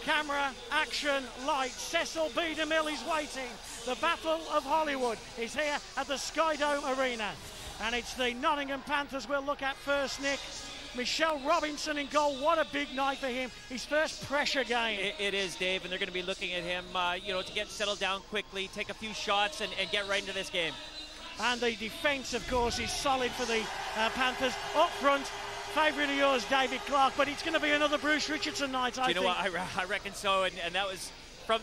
Camera, action, lights. Cecil B. DeMille is waiting. The Battle of Hollywood is here at the Skydome Arena. And it's the Nottingham Panthers we'll look at first, Nick. Michelle Robinson in goal. What a big night for him. His first pressure game. It is, Dave, and they're going to be looking at him, you know, to get settled down quickly, take a few shots, and get right into this game. And the defence, of course, is solid for the Panthers. Up front, favourite of yours, David Clark, but it's going to be another Bruce Richardson night, I think. You know what, I reckon so, and that was from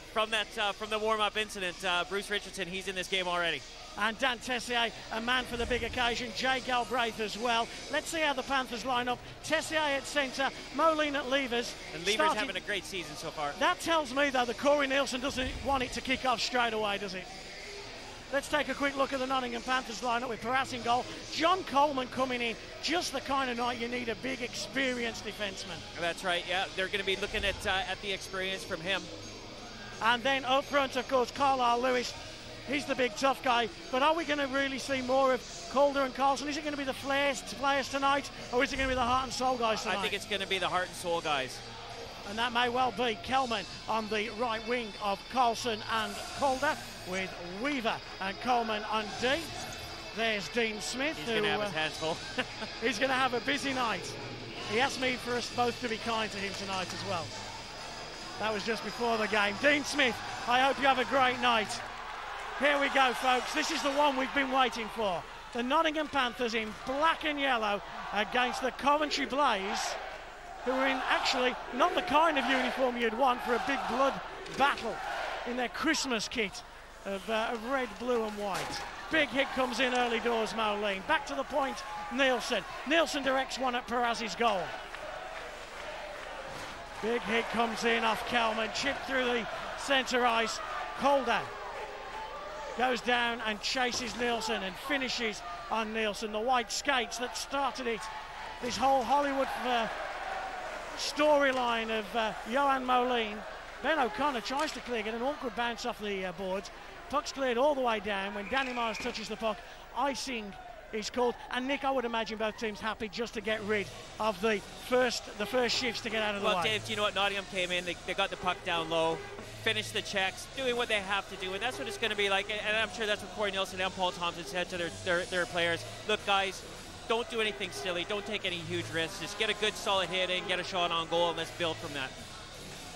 the warm-up incident. Bruce Richardson, he's in this game already. And Dan TESSIER, a man for the big occasion. Jay Galbraith as well. Let's see how the Panthers line up. TESSIER at centre, Moline at LEVERS. And LEVERS having a great season so far. That tells me, though, that Corey Nielsen doesn't want it to kick off straight away, does it? Let's take a quick look at the Nottingham Panthers lineup with Perras in goal. Jon Coleman coming in, just the kind of night you need a big, experienced defenseman. That's right, yeah. They're going to be looking at the experience from him. And then up front, of course, Carlyle LEWIS. He's the big tough guy. But are we going to really see more of Calder and Carlson? Is it going to be the players tonight, or is it going to be the heart and soul guys tonight? I think it's going to be the heart and soul guys. And that may well be Kelman on the right wing of Carlson and Calder, with Weaver and Coleman on D. There's Dean Smith. He's going to have his hands full. He's going to have a busy night. He asked me for us both to be kind to him tonight as well. That was just before the game. Dean Smith, I hope you have a great night. Here we go, folks. This is the one we've been waiting for. The Nottingham Panthers in black and yellow against the Coventry Blaze, who are in actually not the kind of uniform you'd want for a big blood battle, in their Christmas kit of red, blue and white. Big hit comes in early doors, Moline. Back to the point, Nielsen. Nielsen directs one at Peras's goal. Big hit comes in off Kelman, chipped through the centre ice. Calder goes down and chases Nielsen and finishes on Nielsen. The white skates that started it, this whole Hollywood storyline of Johan Moline. Ben O'Connor tries to clear, get an awkward bounce off the boards. Puck's cleared all the way down. When Danny Myers touches the puck, icing is called. And Nick, I would imagine both teams happy just to get rid of the first shifts to get out of the way. Well, Dave, do you know what? Nottingham came in, they got the puck down low, finished the checks, doing what they have to do, and that's what it's going to be like. And I'm sure that's what Corey Nielsen and Paul Thompson said to their players. Look, guys, don't do anything silly. Don't take any huge risks. Just get a good, solid hit in, get a shot on goal, and let's build from that.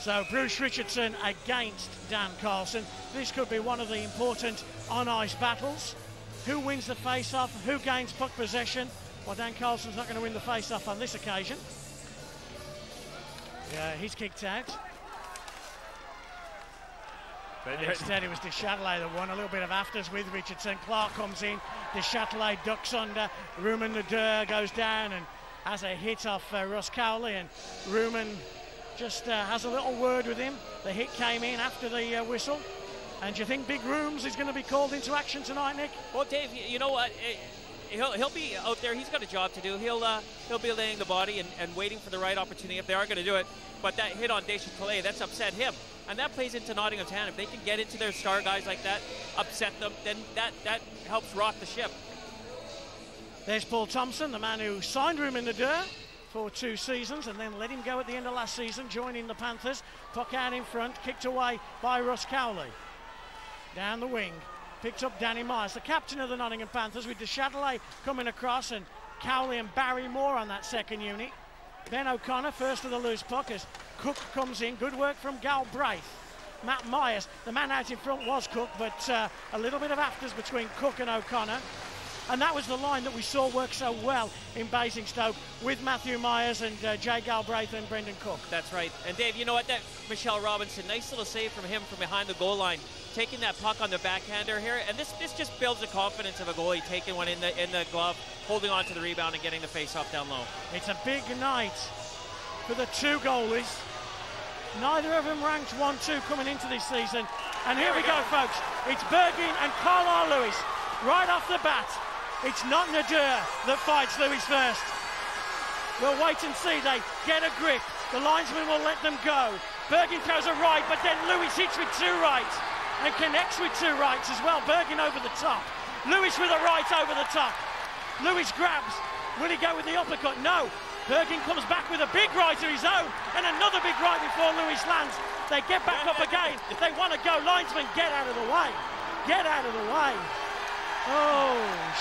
So Bruce Richardson against Dan Carlson. This could be one of the important on-ice battles. Who wins the face-off? Who gains puck possession? Well, Dan Carlson's not going to win the face-off on this occasion. Yeah, he's kicked out. But instead it was Deschatelet that won. A little bit of afters with Richardson. Clark comes in. Deschatelet ducks under. Rumen Nadur goes down and has a hit off Ross Cowley, and Rumen just has a little word with him. The hit came in after the whistle. And do you think Big Rooms is going to be called into action tonight, Nick? Well, Dave, you know what? He'll be out there. He's got a job to do. He'll be laying the body and waiting for the right opportunity if they are going to do it. But that hit on Deschatelet, that's upset him. And that plays into Nottingham's hand. If they can get into their star guys like that, upset them, then that helps rock the ship. There's Paul Thompson, the man who signed Rumen Nadur for 2 seasons and then let him go at the end of last season, joining the Panthers. Puck out in front, kicked away by Ross Cowley. Down the wing, picked up Danny Myers, the captain of the Nottingham Panthers, with Deschatelet coming across, and Cowley and Barry Moore on that second unit. Ben O'Connor first to the loose puck as Cook comes in. Good work from Galbraith. Matt Myers, the man out in front was Cook, but a little bit of afters between Cook and O'Connor. And that was the line that we saw work so well in Basingstoke with Matthew Myers and Jay Galbraith and Brendan Cook. That's right. And Dave, you know what? That Michelle Robinson, nice little save from him from behind the goal line, taking that puck on the backhander here. And this just builds the confidence of a goalie, taking one in the glove, holding on to the rebound and getting the face-off down low. It's a big night for the 2 goalies. Neither of them ranked 1-2 coming into this season. And here we go, folks. It's Bergin and Carlyle LEWIS right off the bat. It's not Nadur that fights LEWIS first. We'll wait and see. They get a grip. The linesman will let them go. Bergin throws a right, but then LEWIS hits with 2 rights and connects with 2 rights as well. Bergin over the top. LEWIS with a right over the top. LEWIS grabs. Will he go with the uppercut? No. Bergin comes back with a big right of his own and another big right before LEWIS lands. They get back up again. They want to go. Linesman, get out of the way. Get out of the way. Oh,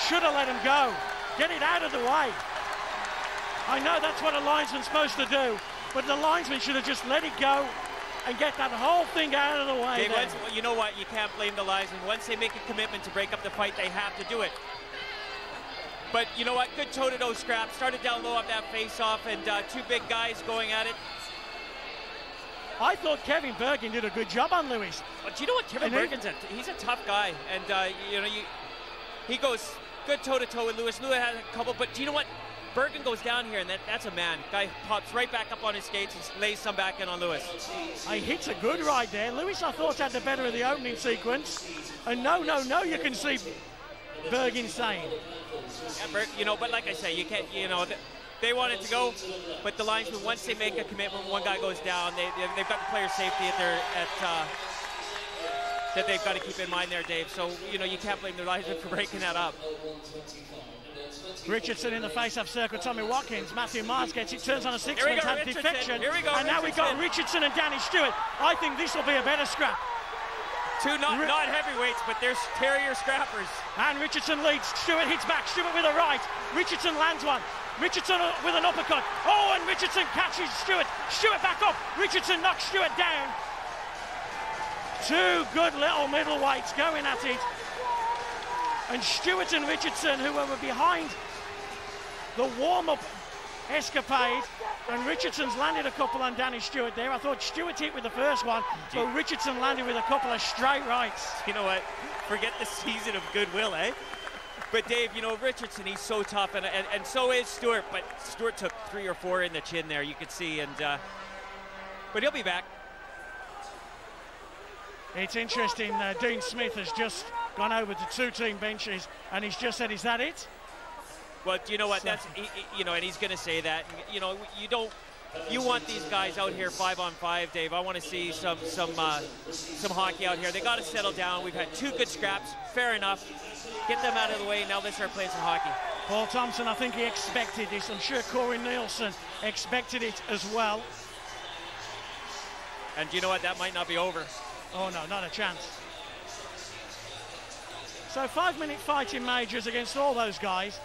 should have let him go. Get it out of the way. I know that's what a linesman's supposed to do, but the linesman should have just let it go and get that whole thing out of the way. Dave, you know what? You can't blame the linesman. Once they make a commitment to break up the fight, they have to do it. But you know what? Good toe-to-toe scrap. Started down low off that face-off, and two big guys going at it. I thought Kevin Bergen did a good job on Lewis. But you know what? Kevin Bergen's he's a tough guy, and you know, he goes good toe-to-toe with Lewis. Lewis has a couple, but do you know what? Bergen goes down here, and that's a man. Guy pops right back up on his skates and lays some back in on Lewis. He hits a good ride there. Lewis, I thought, had the better of the opening sequence. And no, you can see Bergen saying. Yeah, you know, but like I say, you can't, you know, they want it to go, but the linesmen, once they make a commitment, one guy goes down, they've got the player safety that they've got to keep in mind there, Dave. So, you know, you can't blame the linesmen for breaking that up. Richardson in the face-off circle, Tommy Watkins, Matthew Mars gets it, turns on a six-man, had defection. Here we go, and now we've got Richardson and Danny Stewart. I think this will be a better scrap. Two not heavyweights, but they're terrier scrappers. And Richardson leads, Stewart hits back, Stewart with a right, Richardson lands one. Richardson with an uppercut. Oh, and Richardson catches Stewart. Stewart back up. Richardson knocks Stewart down. Two good little middleweights going at it. And Stewart and Richardson, who were behind the warm-up escapade, and Richardson's landed a couple on Danny Stewart there. I thought Stewart hit with the first one, but Richardson landed with a couple of straight rights. You know what? Forget the season of goodwill, eh? But Dave, you know, Richardson, he's so tough, and so is Stewart, but Stewart took 3 or 4 in the chin there, you could see, and but he'll be back. It's interesting, Dean Smith has just gone over to 2 team benches, and he's just said, is that it? Well, you know what, that's, you know, and he's going to say that, you know, you want these guys out here 5-on-5, Dave. I want to see some hockey out here. They got to settle down. We've had 2 good scraps, fair enough. Get them out of the way, now let's start playing some hockey. Paul Thompson, I think he expected this. I'm sure Corey Nielsen expected it as well. And you know what, that might not be over. Oh no, not a chance. So 5-minute fight in majors against all those guys.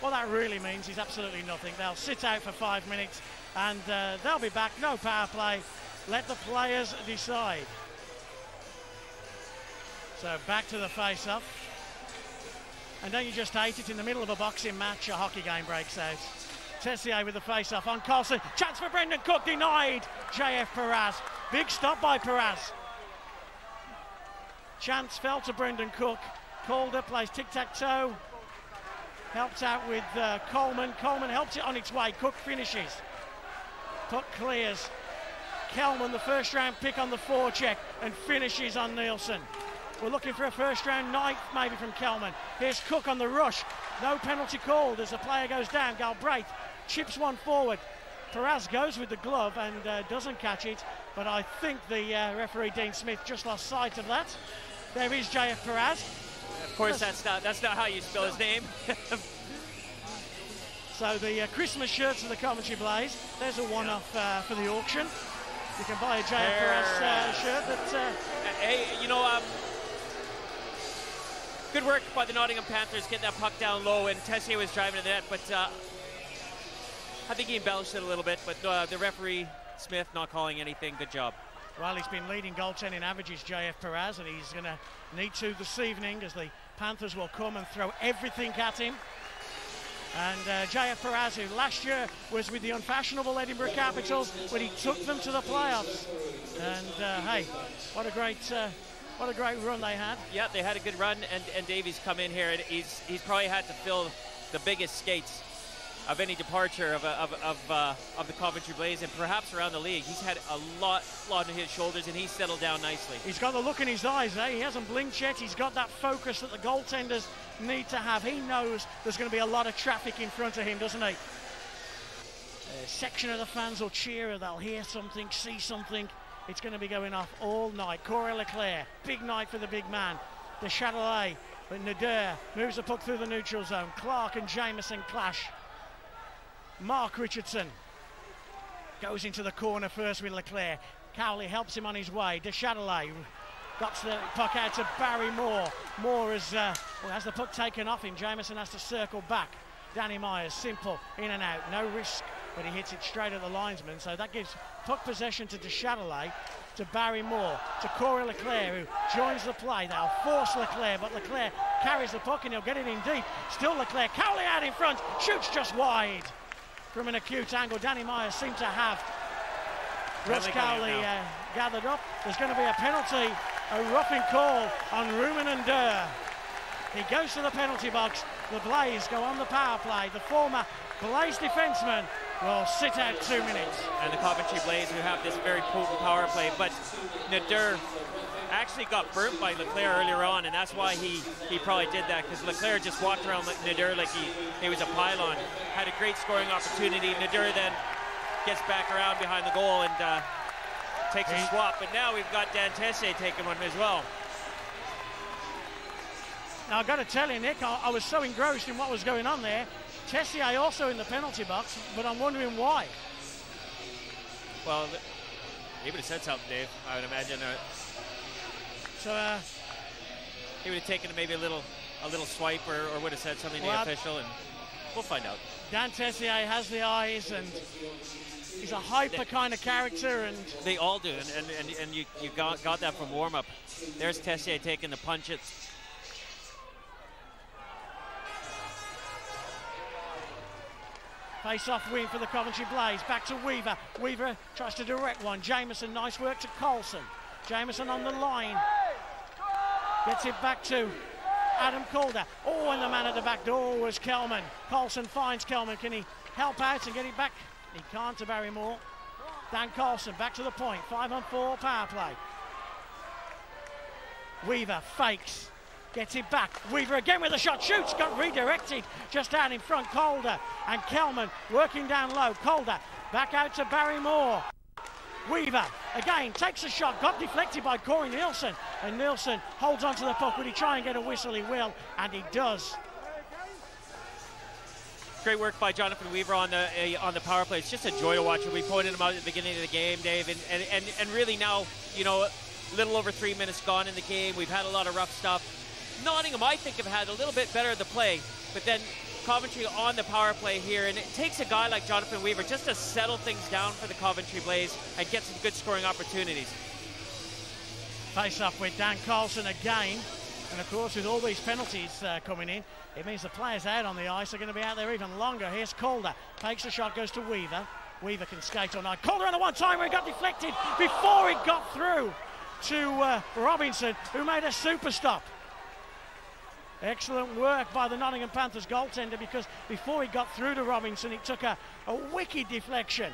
What that really means is absolutely nothing. They'll sit out for 5 minutes and they'll be back. No power play. Let the players decide. So back to the face-off. And don't you just hate it, in the middle of a boxing match, a hockey game breaks out. Tessier with the face-off on Carlson. Chance for Brendan Cook, denied. JF Perez. Big stop by Perez. Chance fell to Brendan Cook. Calder plays tic-tac-toe. Helps out with Coleman. Coleman helps it on its way. Cook finishes. Puck clears. Kelman, the first-round pick on the forecheck, and finishes on Nielsen. We're looking for a first-round ninth, maybe, from Kelman. Here's Cook on the rush. No penalty called as the player goes down. Galbraith chips one forward. Perez goes with the glove and doesn't catch it, but I think the referee, Dean Smith, just lost sight of that. There is JF Perez. Of course, that's not how you spell his name. So the Christmas shirts of the Coventry Blaze, there's a one-off for the auction. You can buy a JF Perez shirt. That, hey, you know, good work by the Nottingham Panthers getting that puck down low, and Tessier was driving to the net, but I think he embellished it a little bit, but the referee, Smith, not calling anything. Good job. Well, he's been leading goaltending averages, JF Perez, and he's going to need to this evening as the Panthers will come and throw everything at him. And JF Perez, who last year was with the unfashionable Edinburgh Capitals, when he took them to the playoffs. And hey, what a great run they had. Yeah, they had a good run, and Davies come in here, and he's probably had to fill the biggest skates of any departure of the Coventry Blaze, and perhaps around the league. He's had a lot on his shoulders, and he's settled down nicely. He's got the look in his eyes, eh? He hasn't blinked yet. He's got that focus that the goaltenders need to have. He knows there's going to be a lot of traffic in front of him, doesn't he? A section of the fans will cheer, they'll hear something, see something. It's going to be going off all night. Corey Leclerc, big night for the big man. De Châtelet, but Nader moves the puck through the neutral zone. Clark and Jameson clash. Mark Richardson goes into the corner first with Leclerc. Cowley helps him on his way. De Chatelet got the puck out to Barry Moore. Moore has the puck taken off him. Jameson has to circle back. Danny Myers, simple, in and out, no risk, but he hits it straight at the linesman. So that gives puck possession to De Chatelet, to Barry Moore, to Corey Leclerc, who joins the play. They'll force Leclerc, but Leclerc carries the puck and he'll get it in deep. Still Leclerc, Cowley out in front, shoots just wide. From an acute angle, Danny Myers seemed to have Russ Cowley gathered up. There's going to be a penalty, a roughing call on Rumen and Durr. He goes to the penalty box. The Blaze go on the power play. The former Blaze defenseman will sit out 2 minutes. And the Coventry Blaze, who have this very potent power play, but Nader actually got burnt by Leclerc earlier on, and that's why he probably did that, because Leclerc just walked around Nader like he was a pylon. Had a great scoring opportunity. Nader then gets back around behind the goal and takes a swap, but now we've got Dan TESSIER taking one as well. Now, I've got to tell you, Nick, I was so engrossed in what was going on there. TESSIER also in the penalty box, but I'm wondering why. Well, he would have said something, Dave, I would imagine. He would have taken maybe a little swipe or would have said something to the official, and we'll find out. Dan TESSIER has the eyes, and he's a hyper kind of character, and they all do, and you got that from warm-up. There's TESSIER taking the punches. Face-off win for the Coventry Blaze. Back to Weaver. Weaver tries to direct one. Jameson, nice work to Colson. Jameson on the line. Gets it back to Adam Calder. Oh, and the man at the back door was Kelman. Colson finds Kelman. Can he help out and get it back? He can't to Barry Moore. Dan Colson back to the point. 5-on-4 power play. Weaver fakes. Gets it back. Weaver again with a shot. Shoots. Got redirected. Just out in front. Calder and Kelman working down low. Calder back out to Barry Moore. Weaver again takes a shot. Got deflected by Corey Nielsen. And Nielsen holds onto the puck. Would he try and get a whistle? He will. And he does. Great work by Jonathan Weaver on the power play. It's just a joy to watch. We pointed him out at the beginning of the game, Dave. And really now, you know, a little over 3 minutes gone in the game. We've had a lot of rough stuff. Nottingham, I think, have had a little bit better of the play, but then Coventry on the power play here, and it takes a guy like Jonathan Weaver just to settle things down for the Coventry Blaze and get some good scoring opportunities. Face up with Dan Carlson again, and of course with all these penalties coming in, it means the players out on the ice are going to be out there even longer. Here's Calder, takes a shot, goes to Weaver. Weaver can skate all night. Calder on the one time where he got deflected before it got through to Robinson, who made a super stop. Excellent work by the Nottingham Panthers goaltender, because before he got through to Robinson, it took a wicked deflection.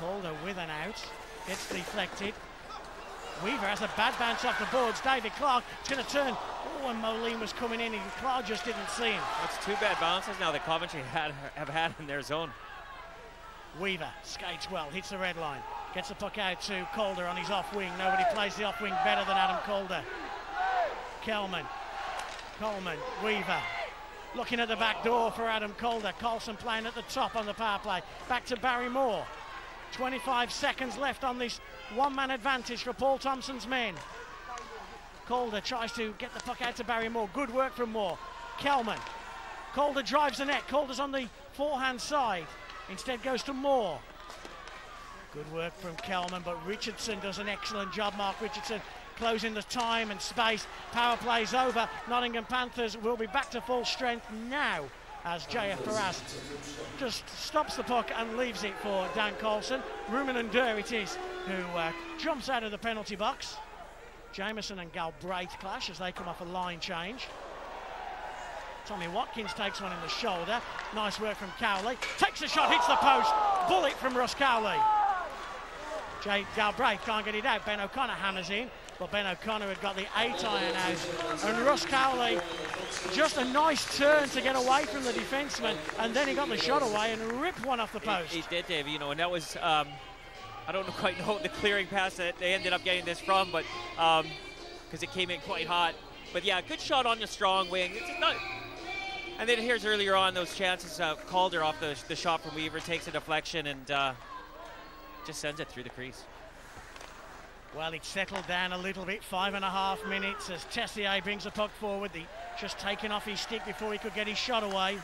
Calder with an out, gets deflected. Weaver has a bad bounce off the boards. David Clark is going to turn. Oh, and Moline was coming in, and Clark just didn't see him. That's two bad bounces now that Coventry have had in their zone. Weaver skates well, hits the red line, gets the puck out to Calder on his off wing. Nobody plays the off wing better than Adam Calder. Kelman, Coleman, Weaver, looking at the back door for Adam Calder. Colson playing at the top on the power play. Back to Barry Moore. 25 seconds left on this one-man advantage for Paul Thompson's men. Calder tries to get the puck out to Barry Moore. Good work from Moore. Kelman. Calder drives the net. Calder's on the forehand side. Instead goes to Moore. Good work from Kelman, but Richardson does an excellent job. Mark Richardson closing the time and space. Power play's over. Nottingham Panthers will be back to full strength now as JF Perez just stops the puck and leaves it for Dan Colson. Rumen and Durr it is who jumps out of the penalty box. Jameson and Galbraith clash as they come off a line change. Tommy Watkins takes one in the shoulder. Nice work from Cowley. Takes a shot, hits the post. Bullet from Russ Cowley. Jay Galbraith can't get it out. Ben O'Connor hammers in, but Ben O'Connor had got the 8-iron out. And Russ Cowley, just a nice turn to get away from the defenseman, and then he got the shot away and ripped one off the post. He did, Dave, you know, and that was, I don't quite know the clearing pass that they ended up getting this from, but because it came in quite hot. But yeah, good shot on the strong wing. It's not, and then here's earlier on those chances, Calder off the shot from Weaver, takes a deflection, and just sends it through the crease. Well, it's settled down a little bit, 5.5 minutes as Tessier brings the puck forward. Just taken off his stick before he could get his shot away.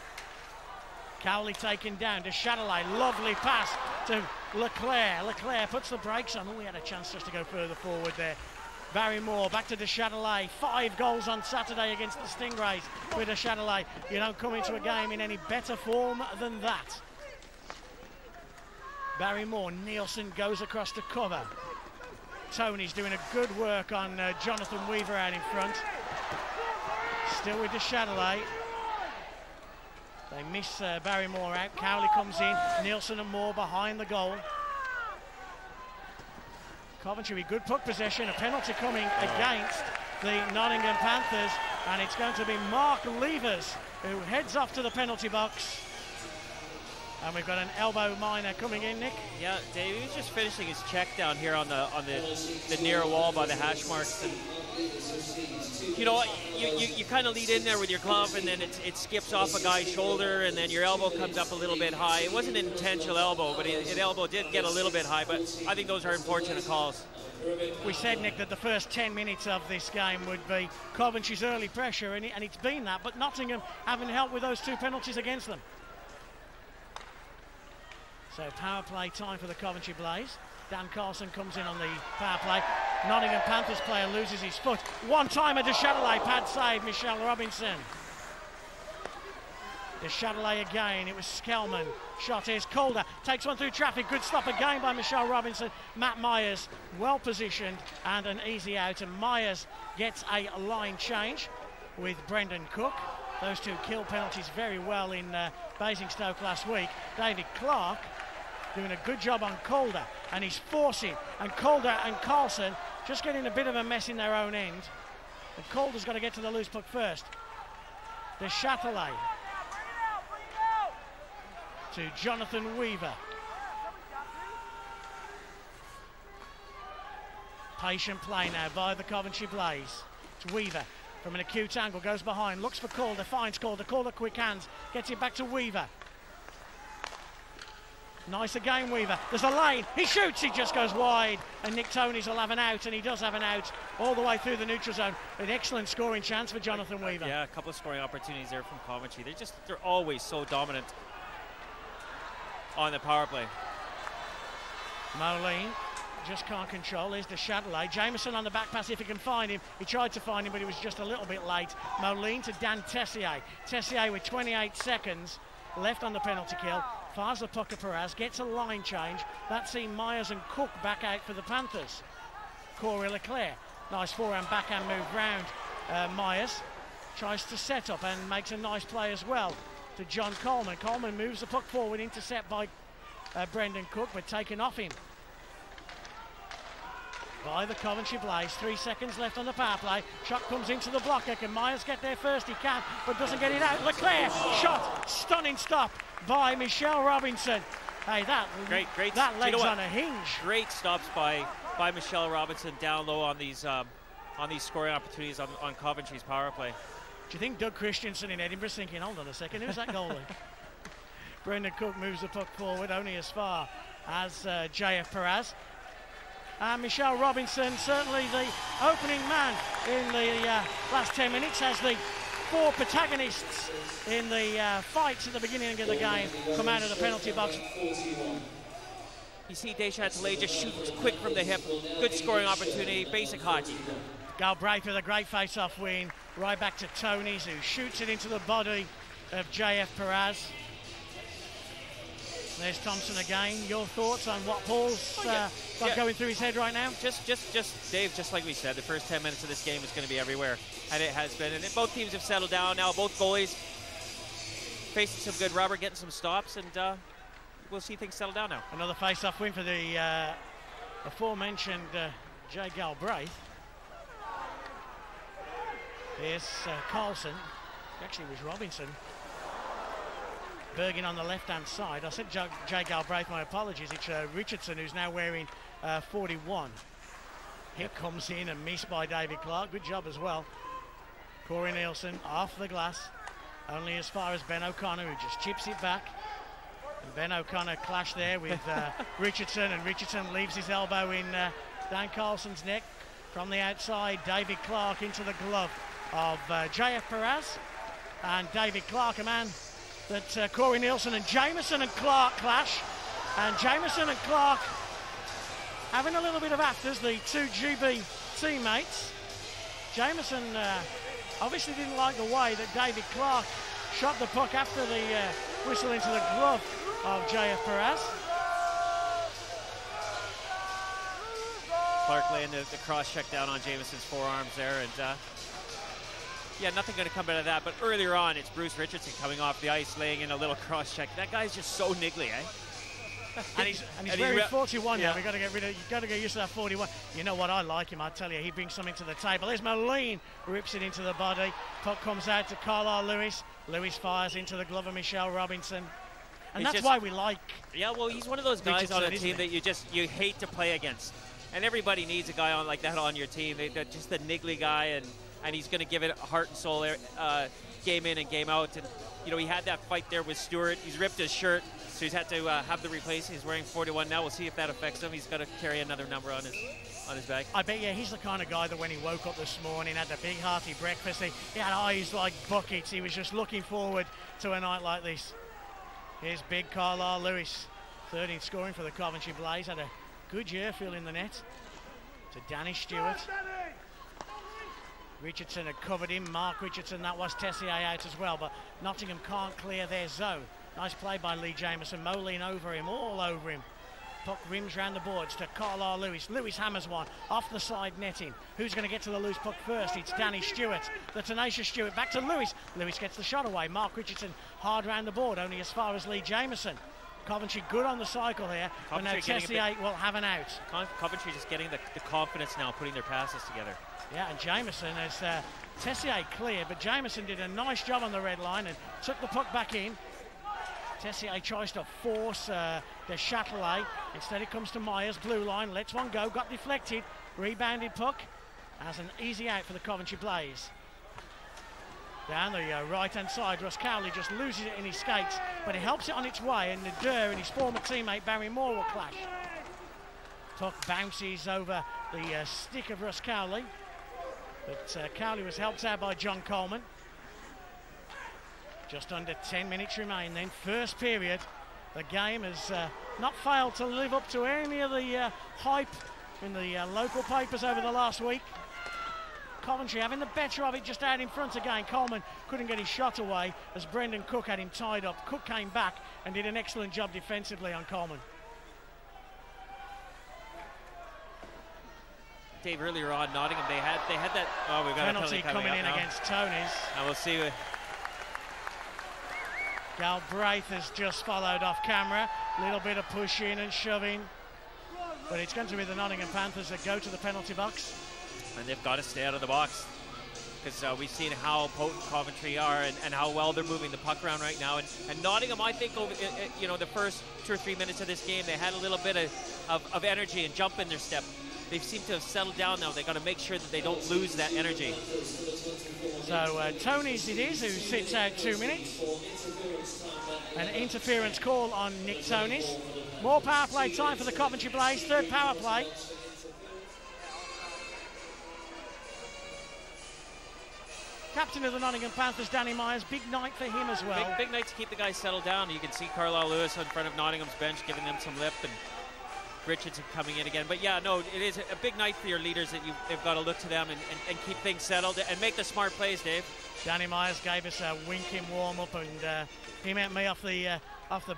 Cowley taken down to Chatelet, lovely pass to Leclerc. Leclerc puts the brakes on. Oh, he had a chance just to go further forward there. Barry Moore back to De Chatelet. 5 goals on Saturday against the Stingrays with De Chatelet. You don't come into a game in any better form than that. Barry Moore, Nielsen goes across to cover. Tony's doing a good work on Jonathan Weaver out in front. Still with De Chatelet. They miss Barry Moore out. Cowley comes in. Nielsen and Moore behind the goal. Coventry with good puck possession. A penalty coming against the Nottingham Panthers. And it's going to be Marc LEVERS who heads off to the penalty box. And we've got an elbow minor coming in, Nick. Yeah, Dave, he was just finishing his check down here on the near wall by the hash marks. And you know, you kind of lead in there with your glove, and then it skips off a guy's shoulder, and then your elbow comes up a little bit high. It wasn't an intentional elbow, but it elbow did get a little bit high, but I think those are unfortunate calls. We said, Nick, that the first 10 minutes of this game would be Coventry's early pressure, and it's been that, but Nottingham haven't helped with those 2 penalties against them. So power play time for the Coventry Blaze. Dan Carlson comes in on the power play. Nottingham Panthers player loses his foot. One-timer De Chatelet, pad save, Michelle Robinson. De Chatelet again, it was Skelman. Shot is Calder, takes one through traffic. Good stop again by Michelle Robinson. Matt Myers, well positioned and an easy out. And Myers gets a line change with Brendan Cook. Those 2 kill penalties very well in Basingstoke last week. David Clark doing a good job on Calder, and he's forcing, and Calder and Carlson just getting a bit of a mess in their own end. But Calder's got to get to the loose puck first. De Chatelet to Jonathan Weaver. Patient play now by the Coventry Blaze. It's Weaver from an acute angle, goes behind, looks for Calder, finds Calder, Calder quick hands, gets it back to Weaver. Nice again, Weaver. There's a lane. He shoots. He just goes wide. And Nick TONEYS will have an out, and he does have an out all the way through the neutral zone. An excellent scoring chance for Jonathan Weaver. Yeah, a couple of scoring opportunities there from Coventry. They're always so dominant on the power play. Moline just can't control. Here's De Chatelet. Jameson on the back pass if he can find him. He tried to find him, but he was just a little bit late. Moline to Dan TESSIER. TESSIER with 28 seconds left on the penalty kill. Fires the puck to Perez, gets a line change. That's seen Myers and Cook back out for the Panthers. Corey Leclerc, nice forehand backhand move round Myers. Tries to set up and makes a nice play as well to Jon Coleman. Coleman moves the puck forward, intercept by Brendan Cook, but taken off him by the Coventry Blaze. 3 seconds left on the power play. Shot comes into the blocker. Can Myers get there first? He can, but doesn't get it out. Leclerc, shot, stunning stop by Michelle Robinson. Hey, that leg's on a hinge. Great stops by Michelle Robinson down low on these scoring opportunities on Coventry's power play. Do you think Doug Christensen in Edinburgh's thinking, hold on a second, who's that goalie? Brendan Cook moves the puck forward only as far as JF Perez. Michelle Robinson, certainly the opening man in the last 10 minutes, as the 4 protagonists in the fights at the beginning of the game come out of the penalty box. You see De Chatelet just shoots quick from the hip. Good scoring opportunity, basic hockey. Galbraith with a great face-off win, right back to TONEYS, who shoots it into the body of JF Perez. There's Thompson again. Your thoughts on what Paul's got going through his head right now? Just Dave, just like we said, the first 10 minutes of this game is going to be everywhere, and it has been. And both teams have settled down now. Both goalies facing some good rubber, getting some stops, and we'll see things settle down now. Another face-off win for the aforementioned Jay Galbraith. Here's Carlson. Actually, it was Robinson. Bergin on the left-hand side. I said Jay Galbraith, my apologies. It's Richardson, who's now wearing 41. Hit comes in and missed by David Clark. Good job as well. Corey Nielsen off the glass. Only as far as Ben O'Connor, who just chips it back. And Ben O'Connor clashed there with Richardson, and Richardson leaves his elbow in Dan Carlson's neck. From the outside, David Clark into the glove of JF Perez. And David Clark, a man that Corey Nielsen and Jameson and Clark clash. And Jameson and Clark having a little bit of afters, the two GB teammates. Jameson obviously didn't like the way that David Clark shot the puck after the whistle into the glove of JF Perez. Clark laying the cross check down on Jameson's forearms there, and yeah, nothing going to come out of that. But earlier on, it's Bruce Richardson coming off the ice, laying in a little cross check. That guy's just so niggly, eh? and he's very 41 now. Got to get used to that 41. You know what? I like him. I tell you, he brings something to the table. There's Moline, rips it into the body. Puck comes out to Carlyle LEWIS. LEWIS fires into the glove of Michelle Robinson. And that's why we like. Yeah, well, he's one of those guys on a team that you hate to play against. And everybody needs a guy on like that on your team. They're just the niggly guy, and he's going to give it heart and soul game in and game out. And you know, he had that fight there with Stewart. He's ripped his shirt, so he's had to have the replacement. He's wearing 41 now. We'll see if that affects him. He's got to carry another number on his back. I bet you he's the kind of guy that when he woke up this morning, had the big hearty breakfast, he had eyes like buckets. He was just looking forward to a night like this. Here's big Carlyle LEWIS, 13 scoring for the Coventry Blaze. Had a good year filling the net. To Danny Stewart. Richardson had covered him. Mark Richardson, that was Tessier out as well, but Nottingham can't clear their zone. Nice play by Lee Jameson. Moline over him, all over him. Puck rims round the boards to Carlyle LEWIS. LEWIS hammers one off the side netting. Who's going to get to the loose puck first? It's Danny Stewart, the tenacious Stewart. Back to LEWIS. LEWIS gets the shot away. Mark Richardson hard round the board, only as far as Lee Jameson. Coventry good on the cycle here, but now Tessier will have an out. Coventry just getting the confidence now, putting their passes together. Yeah, and Jameson has Tessier clear, but Jameson did a nice job on the red line and took the puck back in. Tessier tries to force the Châtelet. Instead it comes to Myers, blue line, lets one go, got deflected, rebounded puck. As an easy out for the Coventry Blaze. Down the right-hand side, Russ Cowley just loses it in his skates, but he helps it on its way, and Nadir and his former teammate Barry Moore will clash. Puck bounces over the stick of Russ Cowley, but Cowley was helped out by Jon Coleman. Just under 10 minutes remain then. First period, the game has not failed to live up to any of the hype in the local papers over the last week. Coventry having the better of it just out in front again. Coleman couldn't get his shot away as Brendan Cook had him tied up. Cook came back and did an excellent job defensively on Coleman. Dave, earlier on, Nottingham, they had that. Oh, we've got penalty coming in against Toney's. And we'll see. Galbraith has just followed off camera. Little bit of pushing and shoving, but it's going to be the Nottingham Panthers that go to the penalty box. And they've got to stay out of the box because we've seen how potent Coventry are and how well they're moving the puck around right now. And Nottingham, I think, over the first 2 or 3 minutes of this game, they had a little bit of energy and jump in their step. They seem to have settled down now. They've got to make sure that they don't lose that energy. So Toney's it is who sits out 2 minutes. An interference call on Nick Toney's. More power play time for the Coventry Blaze. Third power play. Captain of the Nottingham Panthers, Danny Myers, big night for him as well. Big night to keep the guys settled down. You can see Carlyle LEWIS in front of Nottingham's bench giving them some lip, and Richardson coming in again. But yeah, no, it is a big night for your leaders that they've got to look to them and keep things settled and make the smart plays, Dave. Danny Myers gave us a winking warm-up, and he met me off the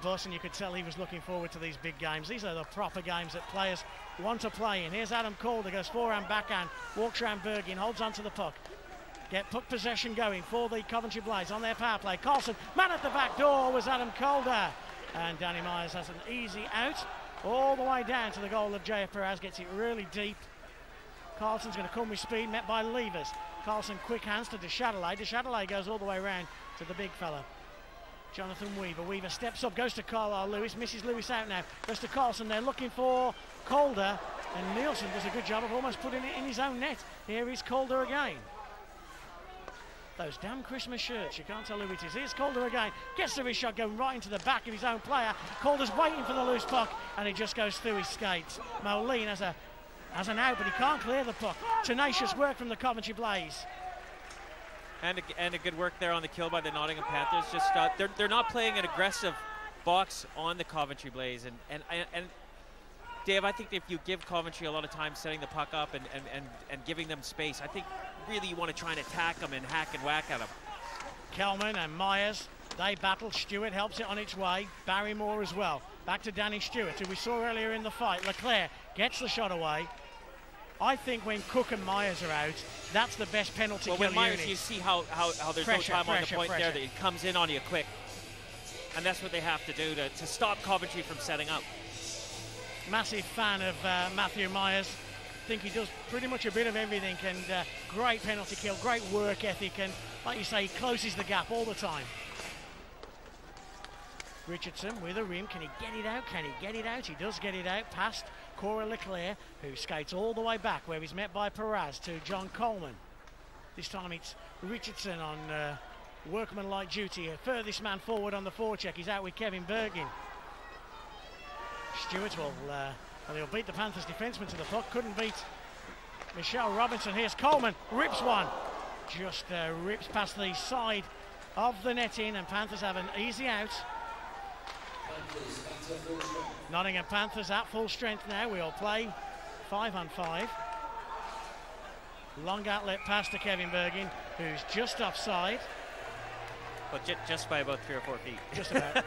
bus, and you could tell he was looking forward to these big games. These are the proper games that players want to play in. Here's Adam Calder, goes forehand, backhand, walks around Bergin, holds onto the puck. Get puck possession going for the Coventry Blaze on their power play. Carlson, man at the back door was Adam Calder. And Danny Myers has an easy out all the way down to the goal of JF Perez, gets it really deep. Carlson's going to come with speed, met by Levers. Carlson quick hands to Châtelet. Châtelet goes all the way around to the big fella. Jonathan Weaver. Weaver steps up, goes to Carlyle LEWIS, misses LEWIS out now. Goes to Carlson, they're looking for Calder, and Nielsen does a good job of almost putting it in his own net. Here is Calder again. Those damn Christmas shirts, you can't tell who it is. Here's Calder again, gets the wrist shot going right into the back of his own player. Calder's waiting for the loose puck, and it just goes through his skates. Moline has an out, but he can't clear the puck. Tenacious work from the Coventry Blaze. And a good work there on the kill by the Nottingham Panthers. Just they're not playing an aggressive box on the Coventry Blaze, and Dave, I think if you give Coventry a lot of time setting the puck up and giving them space, I think really you want to try and attack them and hack and whack at them. Kelman and Myers, they battle. Stewart helps it on its way. Barrymore as well. Back to Danny Stewart, who we saw earlier in the fight. Leclerc gets the shot away. I think when Cook and Myers are out, that's the best penalty kill when Myers, unit. you see how there's Pressure, no time on the point pressure. there, that it comes in on you quick. And that's what they have to do to stop Coventry from setting up. Massive fan of Matthew Myers. Think he does pretty much a bit of everything, and great penalty kill, great work ethic, and like you say, he closes the gap all the time. Richardson with a rim. Can he get it out? Can he get it out? He does get it out past Cora Leclerc, who skates all the way back where he's met by Perez to Jon Coleman. This time it's Richardson on workman-like duty. Furthest man forward on the forecheck. He's out with Kevin Bergin. Stewart will he'll beat the Panthers defenseman to the puck. Couldn't beat Michelle Robinson. Here's Coleman, rips one. Just rips past the side of the netting, and Panthers have an easy out. Nottingham Panthers at full strength now. We'll play 5-on-5. Long outlet pass to Kevin Bergin, who's just offside. But just by about 3 or 4 feet. Just about.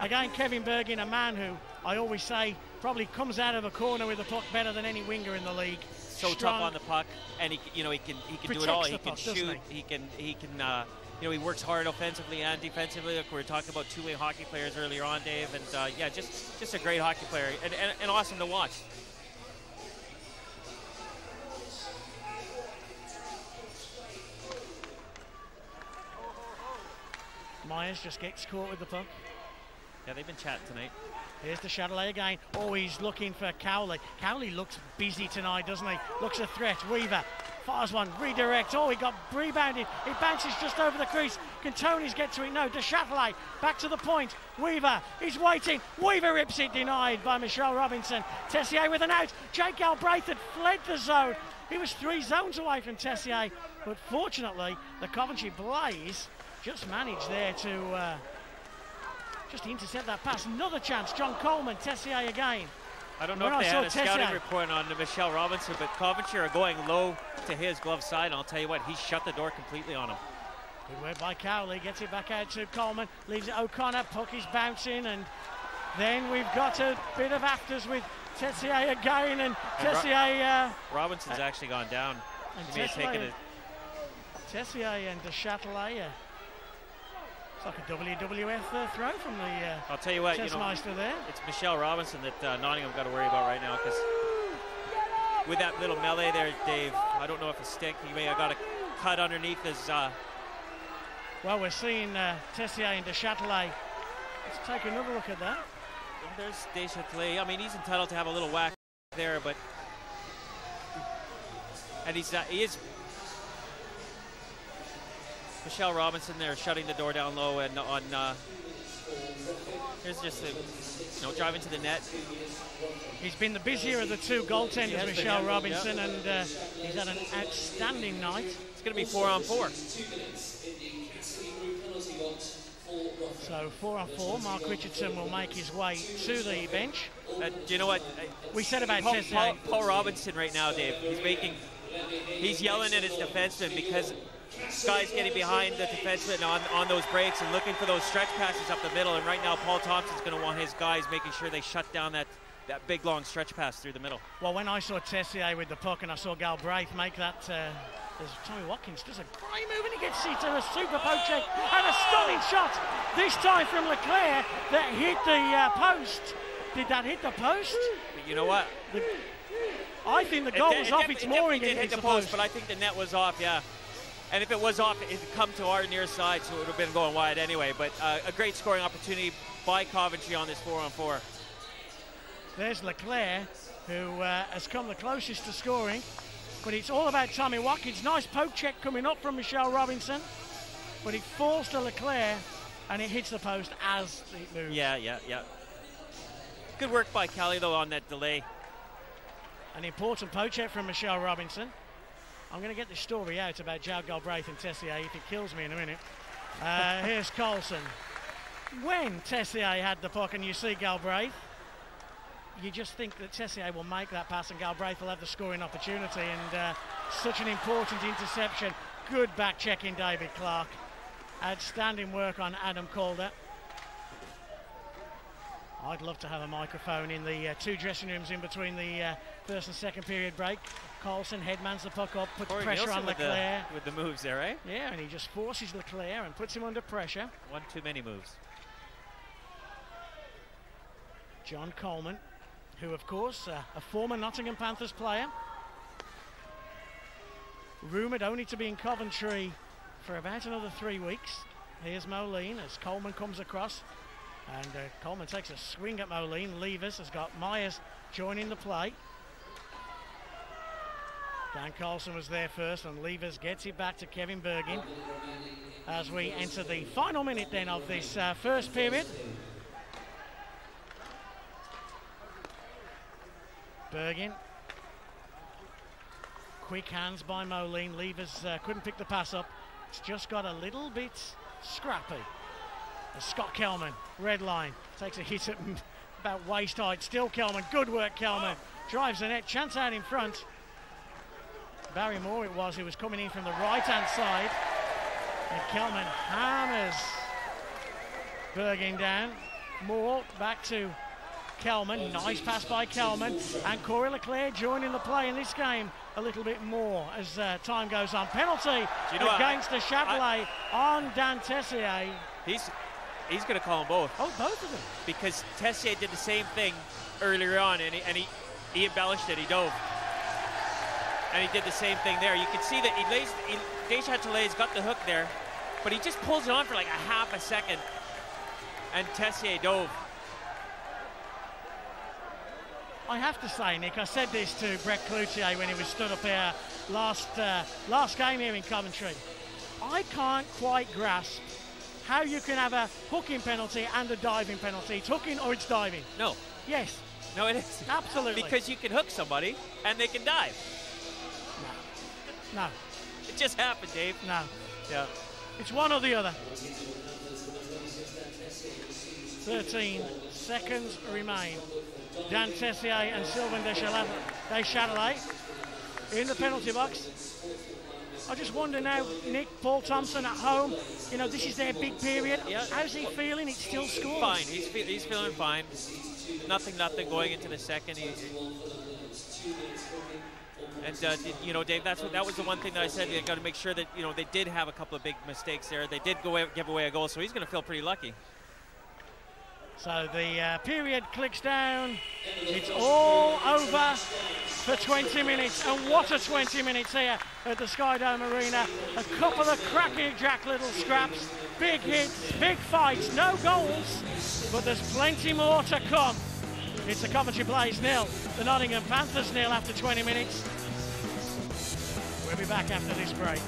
Again, Kevin Bergin, a man who I always say probably comes out of a corner with the puck better than any winger in the league. So strong, tough on the puck, and he can do it all. He can shoot. He can he works hard offensively and defensively. Like we were talking about two-way hockey players earlier on, Dave, and yeah, just a great hockey player and awesome to watch. Myers just gets caught with the puck. Yeah, they've been chatting tonight. Here's the Chatelet again. Oh, he's looking for Cowley. Cowley looks busy tonight, doesn't he? Looks a threat. Weaver fires one, redirects. Oh, he got rebounded. It bounces just over the crease. Can TONEYS get to it? No. De Chatelet back to the point. Weaver, he's waiting. Weaver rips it, denied by Michelle Robinson. Tessier with an out. Jake Galbraith had fled the zone. He was 3 zones away from Tessier, but fortunately, the Coventry Blaze just managed there to just intercept that pass. Another chance. Jon Coleman, Tessier again. I don't know if they had a scouting report on Michelle Robinson, but Coventry are going low to his glove side, and I'll tell you what, he shut the door completely on him. Good work by Cowley. Gets it back out to Coleman. Leaves it O'Connor. Puck is bouncing, and then we've got a bit of afters with Tessier again, and Tessier... Robinson's actually gone down. He may have taken it. Tessier and De Chatelet. It's like a WWF throw from the I'll tell you what, Testmeister there. It's Michelle Robinson that Nottingham got to worry about right now, because with that little melee there, Dave, I don't know if a stick, he may have got a cut underneath his... Well, we're seeing Tessier and De Chatelet. Let's take another look at that. There's De Chatelet. I mean, he's entitled to have a little whack there, but... And he is... Michelle Robinson there shutting the door down low, and on here's just driving to the net. He's been the busier of the two goaltenders, Michelle Robinson, and he's had an outstanding night. It's going to be 4-on-4. So 4-on-4. Mark Richardson will make his way to the bench. Do you know what we said about Paul Robinson right now, Dave? He's yelling at his defenseman because Sky's getting behind the defenseman on those breaks and looking for those stretch passes up the middle, and right now Paul Thompson's going to want his guys making sure they shut down that big long stretch pass through the middle. Well, when I saw Tessier with the puck and I saw Galbraith make that, there's Tommy Watkins does a great move and he gets it to a super poke check and a stunning shot, this time from Leclerc that hit the post. Did that hit the post? But you know what? I think the goal was off its mooring. It did hit the post, but I think the net was off, yeah. And if it was off, it would come to our near side, so it would have been going wide anyway. But a great scoring opportunity by Coventry on this 4-on-4. There's Leclerc, who has come the closest to scoring. But it's all about Tommy Watkins. Nice poke check coming up from Michelle Robinson. but it falls to Leclerc and it hits the post as it moves. Yeah. Good work by Kelly, though, on that delay. An important poke check from Michelle Robinson. I'm going to get the story out about Joe Galbraith and Tessier if it kills me in a minute. Here's Coulson. When Tessier had the puck and you see Galbraith, you just think that Tessier will make that pass and Galbraith will have the scoring opportunity, and such an important interception. Good back checking, David Clark. Outstanding work on Adam Calder. I'd love to have a microphone in the two dressing rooms in between the first and second period break. Coulson headmans the puck up, puts pressure on Leclerc. With the moves there, right? Yeah, and he just forces Leclerc and puts him under pressure. One too many moves. Jon Coleman, who of course a former Nottingham Panthers player, rumoured only to be in Coventry for about another 3 weeks. Here's Moline as Coleman comes across, and Coleman takes a swing at Moline. Levers has got Myers joining the play. Dan Carlson was there first, and Levers gets it back to Kevin Bergin as we enter the final minute then of this first period. Bergin, quick hands by Moline. Levers couldn't pick the pass up. It's just got a little bit scrappy. Scott Kelman, red line, takes a hit at about waist height. Still Kelman, good work Kelman. Drives the net, chance out in front. Barry Moore it was, who was coming in from the right-hand side. And Kelman hammers Bergin down. Moore back to Kelman, nice pass by Kelman, and Corey Leclerc joining the play in this game a little bit more as time goes on. Penalty against the Chatelet on Dan Tessier. He's going to call them both. Oh, both of them. Because Tessier did the same thing earlier on, and he embellished it, he dove. And he did the same thing there. You can see that Deschatelet's got the hook there, but he just pulls it on for like a half a second, and Tessier dove. I have to say, Nick, I said this to Brett Cloutier when he was stood up here last game here in Coventry. I can't quite grasp how you can have a hooking penalty and a diving penalty. It's hooking or it's diving. No. Yes. No, it is. Absolutely. Because you can hook somebody and they can dive. No. It just happened, Dave. No. Yeah. It's one or the other. 13 seconds remain. Dan Tessier and Sylvain Deschatelet in the penalty box. I just wonder now, Nick, Paul Thompson at home, you know, this is their big period. Yeah. How's he feeling? It's still scores. Fine. He's feeling fine. Nothing going into the second. You know, Dave, that was the one thing that I said. You got to make sure that, you know, they did have a couple of big mistakes there. They did give away a goal, so he's going to feel pretty lucky. So the period clicks down. It's all over for 20 minutes. And what a 20 minutes here at the Skydome Arena. A couple of cracky-jack little scraps, big hits, big fights, no goals, but there's plenty more to come. It's the Coventry Blaze 0, the Nottingham Panthers 0 after 20 minutes. We'll be back after this break.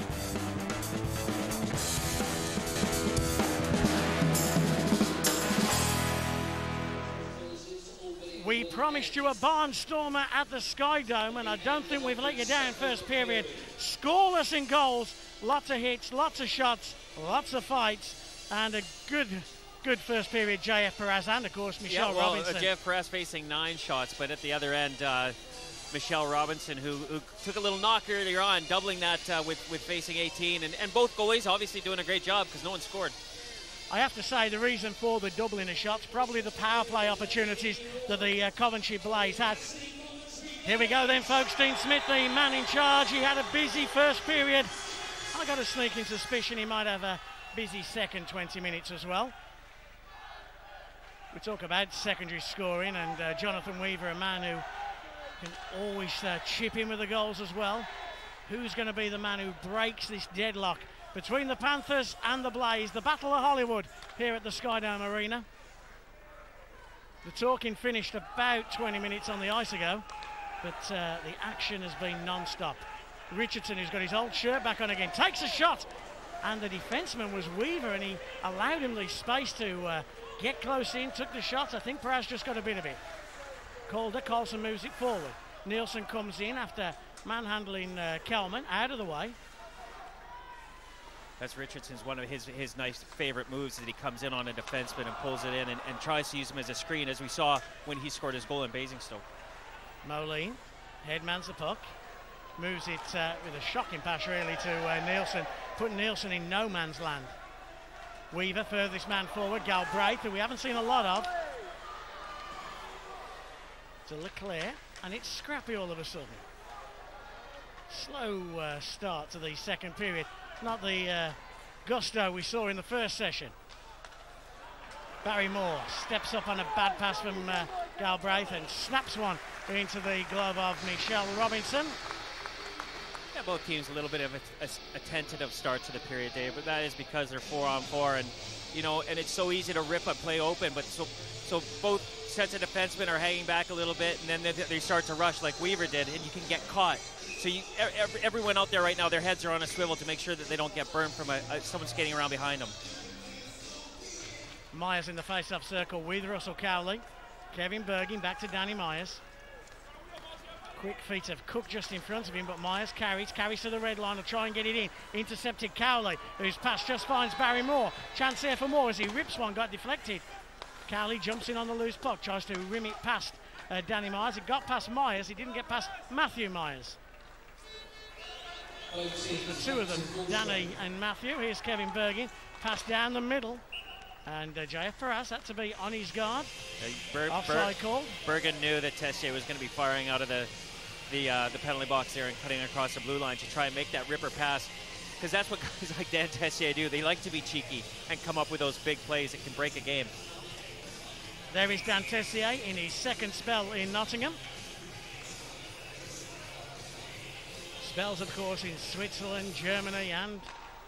We promised you a barnstormer at the Skydome, and I don't think we've let you down first period. Scoreless in goals, lots of hits, lots of shots, lots of fights, and a good first period. JF Perez and, of course, Michelle Robinson. JF Perez facing 9 shots, but at the other end, Michelle Robinson, who took a little knock earlier on, doubling that with facing 18. And both goalies obviously doing a great job because no one scored. I have to say the reason for the doubling of shots, probably the power play opportunities that the Coventry Blaze had. Here we go then, folks. Dean Smith, the man in charge. He had a busy first period. I got a sneaking suspicion he might have a busy second 20 minutes as well. We talk about secondary scoring, and Jonathan Weaver, a man who can always chip in with the goals as well. Who's going to be the man who breaks this deadlock between the Panthers and the Blaze, the Battle of Hollywood here at the Skydome Arena? The talking finished about 20 minutes on the ice ago, but the action has been non-stop. Richardson, who's got his old shirt back on again, takes a shot, and the defenseman was Weaver, and he allowed him the space to get close in, took the shot. I think Perez just got a bit of it. Carlson moves it forward. Nielsen comes in after manhandling Coleman, out of the way. That's Richardson's one of his nice favorite moves, that he comes in on a defenseman and pulls it in and tries to use him as a screen, as we saw when he scored his goal in Basingstoke. Moline headmans the puck, moves it with a shocking pass really to Nielsen, putting Nielsen in no man's land. Weaver, furthest man forward, Galbraith, who we haven't seen a lot of, to Leclerc, and it's scrappy all of a sudden. Slow start to the second period, not the gusto we saw in the first session. Barry Moore steps up on a bad pass from Galbraith and snaps one into the glove of Michelle Robinson. Yeah, both teams a little bit of a tentative start to the period, Dave, but that is because they're 4-on-4, and you know, and it's so easy to rip a play open, but so both sets of defensemen are hanging back a little bit, and then they start to rush like Weaver did, and you can get caught. So everyone out there right now, their heads are on a swivel to make sure that they don't get burned from someone skating around behind them. Myers in the face-off circle with Russell Cowley. Kevin Bergin back to Danny Myers. Quick feet of Cook just in front of him, but Myers carries to the red line, will try and get it in. Intercepted Cowley, whose pass just finds Barry Moore. Chance here for Moore as he rips one, got deflected. Cowley jumps in on the loose puck, tries to rim it past Danny Myers. It got past Myers, it didn't get past Matthew Myers. The two of them, Danny and Matthew. Here's Kevin Bergin, pass down the middle. And JF Perez had to be on his guard. Offside call. Bergen knew that Tessier was going to be firing out of the penalty box there and cutting across the blue line to try and make that ripper pass, because that's what guys like Dan Tessier do. They like to be cheeky and come up with those big plays that can break a game. There is Dan Tessier in his second spell in Nottingham. Spells, of course, in Switzerland, Germany, and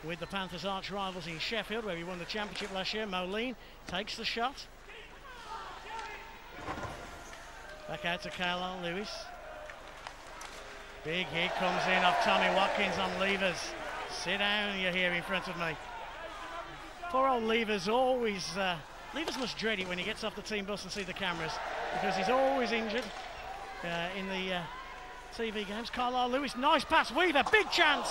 with the Panthers' arch rivals in Sheffield, where he won the championship last year. Moline takes the shot. Back out to Carlyle LEWIS. Big hit comes in off Tommy Watkins on Levers. Sit down, you're here in front of me. Poor old Levers always... Levers must dread it when he gets off the team bus and see the cameras, because he's always injured in the TV games. Carlyle LEWIS, nice pass. Weaver, big chance.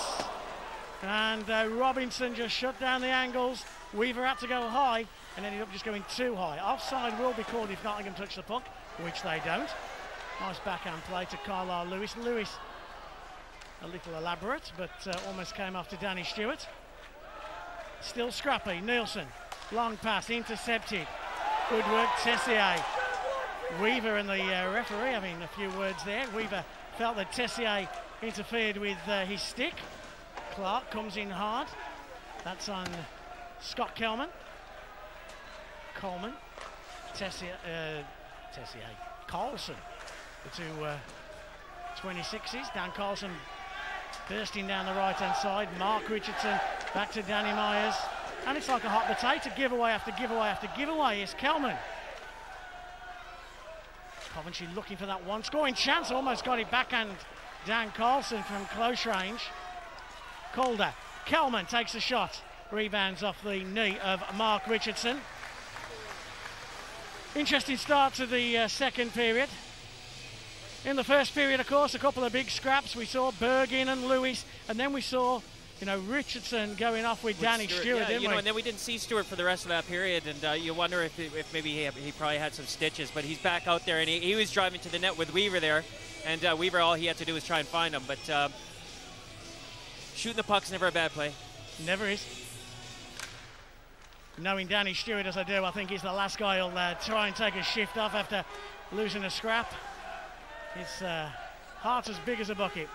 And Robinson just shut down the angles. Weaver had to go high and ended up just going too high. Offside will be called if Nottingham touch the puck, which they don't. Nice backhand play to Carlyle LEWIS. LEWIS, a little elaborate, but almost came off to Danny Stewart. Still scrappy. Nielsen, long pass, intercepted. Good work, Tessier. Weaver and the referee having a few words there. Weaver felt that Tessier interfered with his stick. Clark comes in hard. That's on Scott Coleman. Tessier, Carlson. The two 26s. Dan Carlson bursting down the right-hand side. Mark Richardson back to Danny Myers. And it's like a hot potato. Giveaway after giveaway after giveaway. It's Coleman. Coventry looking for that one. Scoring chance. Almost got it backhand. Dan Carlson from close range. Calder. Coleman takes a shot. Rebounds off the knee of Mark Richardson. Interesting start to the second period. In the first period, of course, a couple of big scraps. We saw Bergin and LEWIS, and then we saw, Richardson going off with Danny Stewart, didn't we? And then we didn't see Stewart for the rest of that period, and you wonder if maybe he probably had some stitches, but he's back out there, and he was driving to the net with Weaver there, and Weaver, all he had to do was try and find him, but shooting the puck's never a bad play. Never is. Knowing Danny Stewart as I do, I think he's the last guy who'll try and take a shift off after losing a scrap. His heart's as big as a bucket.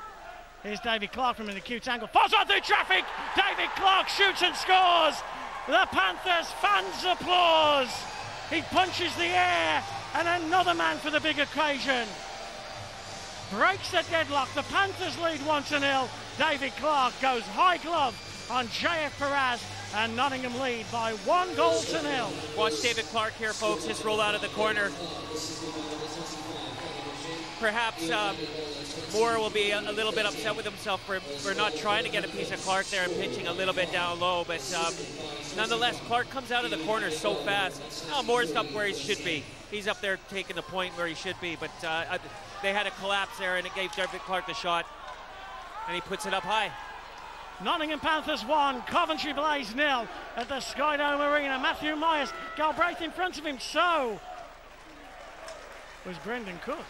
Here's David Clark from an acute angle. Falls on through traffic! David Clark shoots and scores! The Panthers fans applause! He punches the air, and another man for the big occasion. Breaks the deadlock. The Panthers lead 1-0. David Clark goes high glove on JF Perez, and Nottingham lead by 1-0. Watch David Clark here, folks. Just roll out of the corner. perhaps Moore will be a little bit upset with himself for not trying to get a piece of Clark there and pitching a little bit down low. But nonetheless, Clark comes out of the corner so fast. Now Moore's up where he should be. He's up there taking the point where he should be. But they had a collapse there, and it gave David Clark the shot, and he puts it up high. Nottingham Panthers 1, Coventry Blaze 0 at the Skydome Arena. Matthew Myers, Galbraith in front of him. So was Brendan Cook.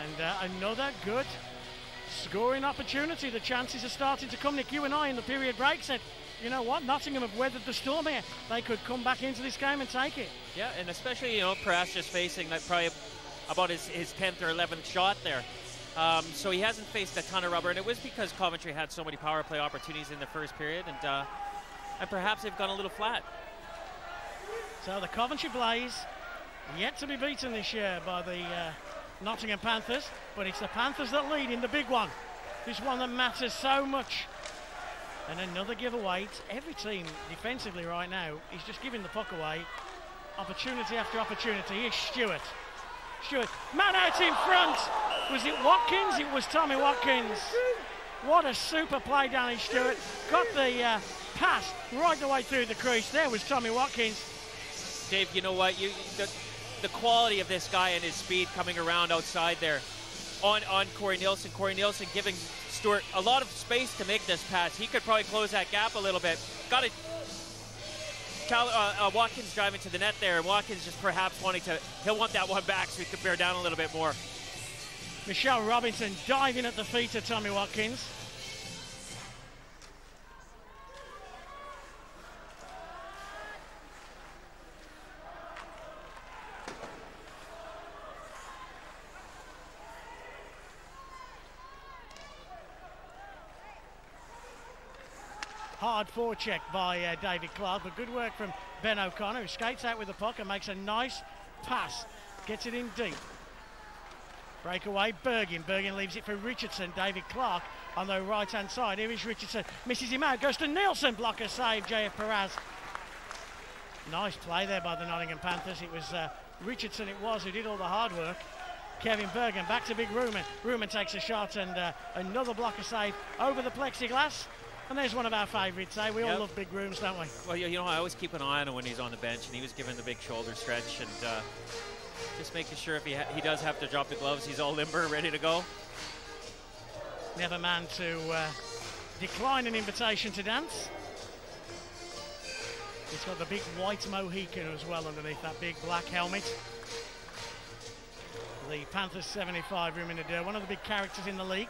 And another good scoring opportunity. The chances are starting to come. Nick, you and I in the period break said, you know what, Nottingham have weathered the storm here. They could come back into this game and take it. Yeah, and especially, you know, Perez just facing that probably about his 10th or 11th shot there. So he hasn't faced a ton of rubber, and it was because Coventry had so many power play opportunities in the first period, and perhaps they've gone a little flat. So the Coventry Blaze yet to be beaten this year by the Nottingham Panthers, but it's the Panthers that lead in the big one. This one that matters so much. And another giveaway. Every team defensively right now is just giving the puck away. Opportunity after opportunity. Here's Stewart. Stewart, man out in front. Was it Watkins? It was Tommy Watkins. What a super play, Danny Stewart. Got the pass right the way through the crease. There was Tommy Watkins. Dave, you know what? The quality of this guy and his speed coming around outside there on Corey Nielsen. Corey Nielsen giving Stewart a lot of space to make this pass. He could probably close that gap a little bit. Got it. Watkins driving to the net there, and Watkins just perhaps he'll want that one back so he could bear down a little bit more. Michelle Robinson diving at the feet of Tommy Watkins. Hard forecheck by David Clark, but good work from Ben O'Connor, who skates out with the puck and makes a nice pass. Gets it in deep. Breakaway, Bergin. Bergin leaves it for Richardson. David Clark on the right-hand side. Here is Richardson. Misses him out. Goes to Nielsen. Blocker save, JF Perez. Nice play there by the Nottingham Panthers. It was Richardson who did all the hard work. Kevin Bergin back to Big Ruman. Ruman takes a shot and another blocker save over the plexiglass. And there's one of our favourites, eh? We all love big rooms, don't we? Well, you know, I always keep an eye on him when he's on the bench, and he was given the big shoulder stretch, and just making sure if he does have to drop the gloves, he's all limber, ready to go. Never man to decline an invitation to dance. He's got the big white Mohican as well underneath that big black helmet. The Panthers 75 room in the dirt, one of the big characters in the league.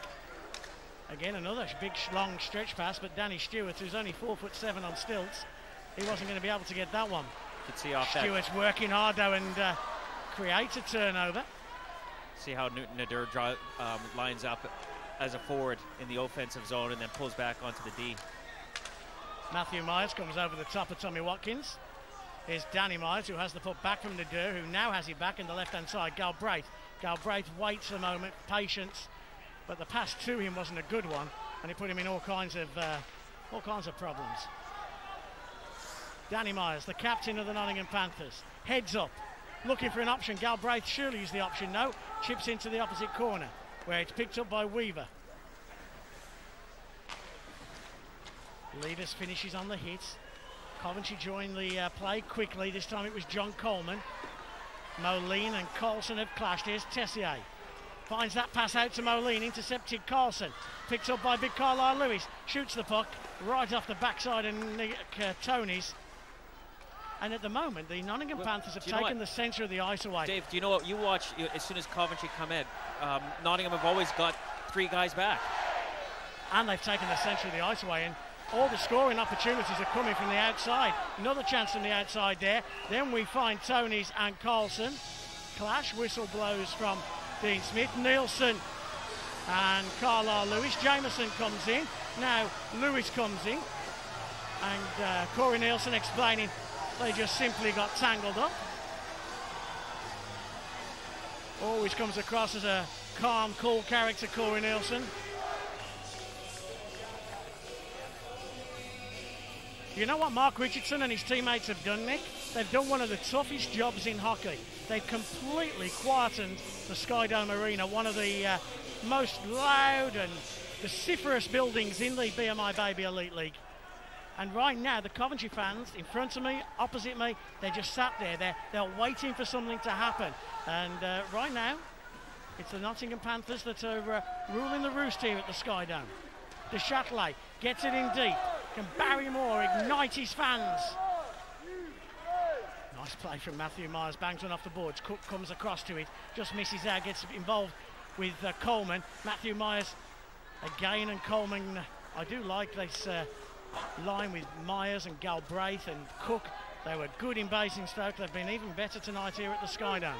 Again, another big, long stretch pass, but Danny Stewart, who's only 4'7" on stilts, he wasn't going to be able to get that one. You can see off Stewart's working hard, though, and creates a turnover. See how Newton Nadir lines up as a forward in the offensive zone and then pulls back onto the D. Matthew Myers comes over the top of Tommy Watkins. Here's Danny Myers, who has the puck back from Nadir, who now has it back in the left-hand side. Galbraith. Galbraith waits a moment, patience. But the pass to him wasn't a good one, and it put him in all kinds of problems. Danny Myers, the captain of the Nottingham Panthers, heads up, looking for an option. Galbraith surely is the option. No, chips into the opposite corner, where it's picked up by Weaver. Leaders finishes on the hit. Coventry joined the play quickly. This time it was Jon Coleman. Moline and Carlson have clashed. Here's Tessier. Finds that pass out to Moline, intercepted Carlson. Picked up by big Carlyle LEWIS. Shoots the puck right off the backside of Nick TONEYS. And at the moment, the Nottingham Panthers have taken the centre of the ice away. Dave, do you know what? You watch, as soon as Coventry come in, Nottingham have always got 3 guys back. And they've taken the centre of the ice away. And all the scoring opportunities are coming from the outside. Another chance from the outside there. Then we find TONEYS and Carlson. Clash, whistle blows from Dean Smith. Nielsen and Carlyle LEWIS. Jameson comes in. Now Lewis comes in. And Corey Nielsen explaining they just simply got tangled up. Always comes across as a calm, cool character, Corey Nielsen. You know what Mark Richardson and his teammates have done, Nick? They've done one of the toughest jobs in hockey. They've completely quietened the Skydome Arena, one of the most loud and vociferous buildings in the BMI Baby Elite League. And right now, the Coventry fans in front of me, opposite me, they're just sat there. They're waiting for something to happen. And right now, it's the Nottingham Panthers that are ruling the roost here at the Skydome. De Châtelet gets it in deep. Can Barrymore ignite his fans? Nice play from Matthew Myers, bangs one off the boards. Cook comes across to it, just misses out, gets involved with Coleman. Matthew Myers again, and Coleman, I do like this line with Myers and Galbraith and Cook. They were good in Basingstoke. They've been even better tonight here at the Skydome.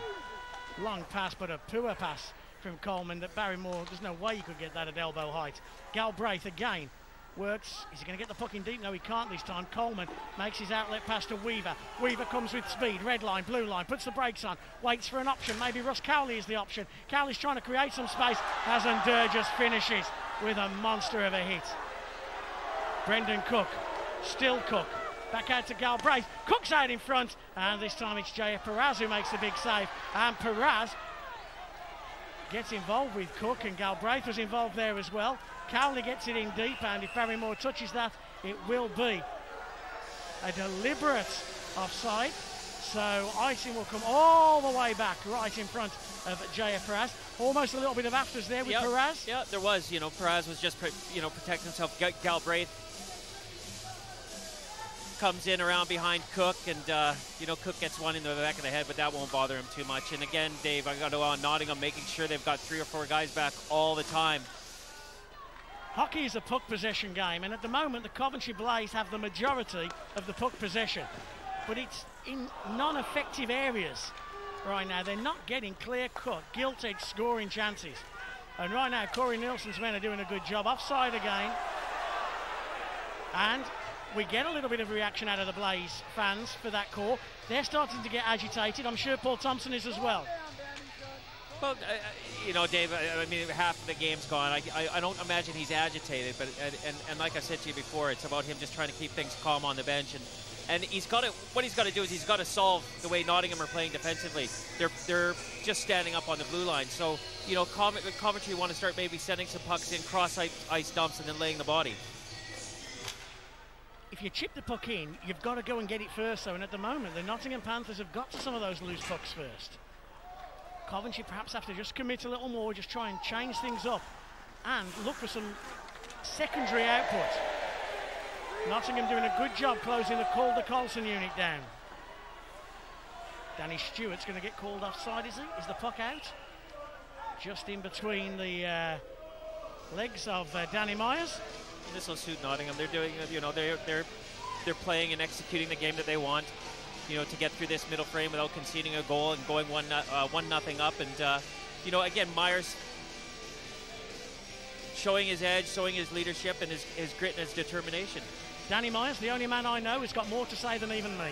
Long pass, but a poor pass from Coleman that Barrymore, there's no way you could get that at elbow height. Galbraith again works. Is he going to get the puck in deep? No, he can't this time. Coleman makes his outlet pass to Weaver. Weaver comes with speed. Red line, blue line, puts the brakes on, waits for an option. Maybe Russ Cowley is the option. Cowley's trying to create some space as Undurr just finishes with a monster of a hit. Brendan Cook, still Cook. Back out to Galbraith. Cook's out in front, and this time it's Jaya Perez who makes the big save. And Perez gets involved with Cook, and Galbraith was involved there as well. Cowley gets it in deep, and if Barrymore touches that, it will be a deliberate offside. So icing will come all the way back right in front of Jaya Perez. Almost a little bit of afters there with Perez. Yeah, there was. Perez was just, protecting himself. Galbraith comes in around behind Cook, and Cook gets one in the back of the head, but that won't bother him too much. And again, Dave, I got to go on Nottingham, making sure they've got 3 or 4 guys back all the time. Hockey is a puck possession game, and at the moment the Coventry Blaze have the majority of the puck possession, but it's in non-effective areas right now. They're not getting clear-cut, gilt-edged scoring chances. And right now, Corey Nielsen's men are doing a good job. Offside again. And we get a little bit of reaction out of the Blaze fans for that call. They're starting to get agitated. I'm sure Paul Thompson is as well. Well, Dave, I mean, half of the game's gone. I don't imagine he's agitated, but and like I said to you before, it's about him just trying to keep things calm on the bench. And what he's got to do is he's got to solve the way Nottingham are playing defensively. They're just standing up on the blue line. So, Coventry want to start maybe sending some pucks in, cross ice dumps, and then laying the body. If you chip the puck in, you've got to go and get it first, though. And at the moment, the Nottingham Panthers have got to some of those loose pucks first. Coventry perhaps have to just commit a little more, just try and change things up and look for some secondary output. Nottingham doing a good job closing the Calder-Colson unit down. Danny Stewart's going to get called offside, is he? Is the puck out? Just in between the legs of Danny Myers. This will suit Nottingham. They're doing, they're playing and executing the game that they want. To get through this middle frame without conceding a goal and going 1-0 up. And again, Myers showing his edge, showing his leadership and his grit and his determination. Danny Myers, the only man I know who's got more to say than even me.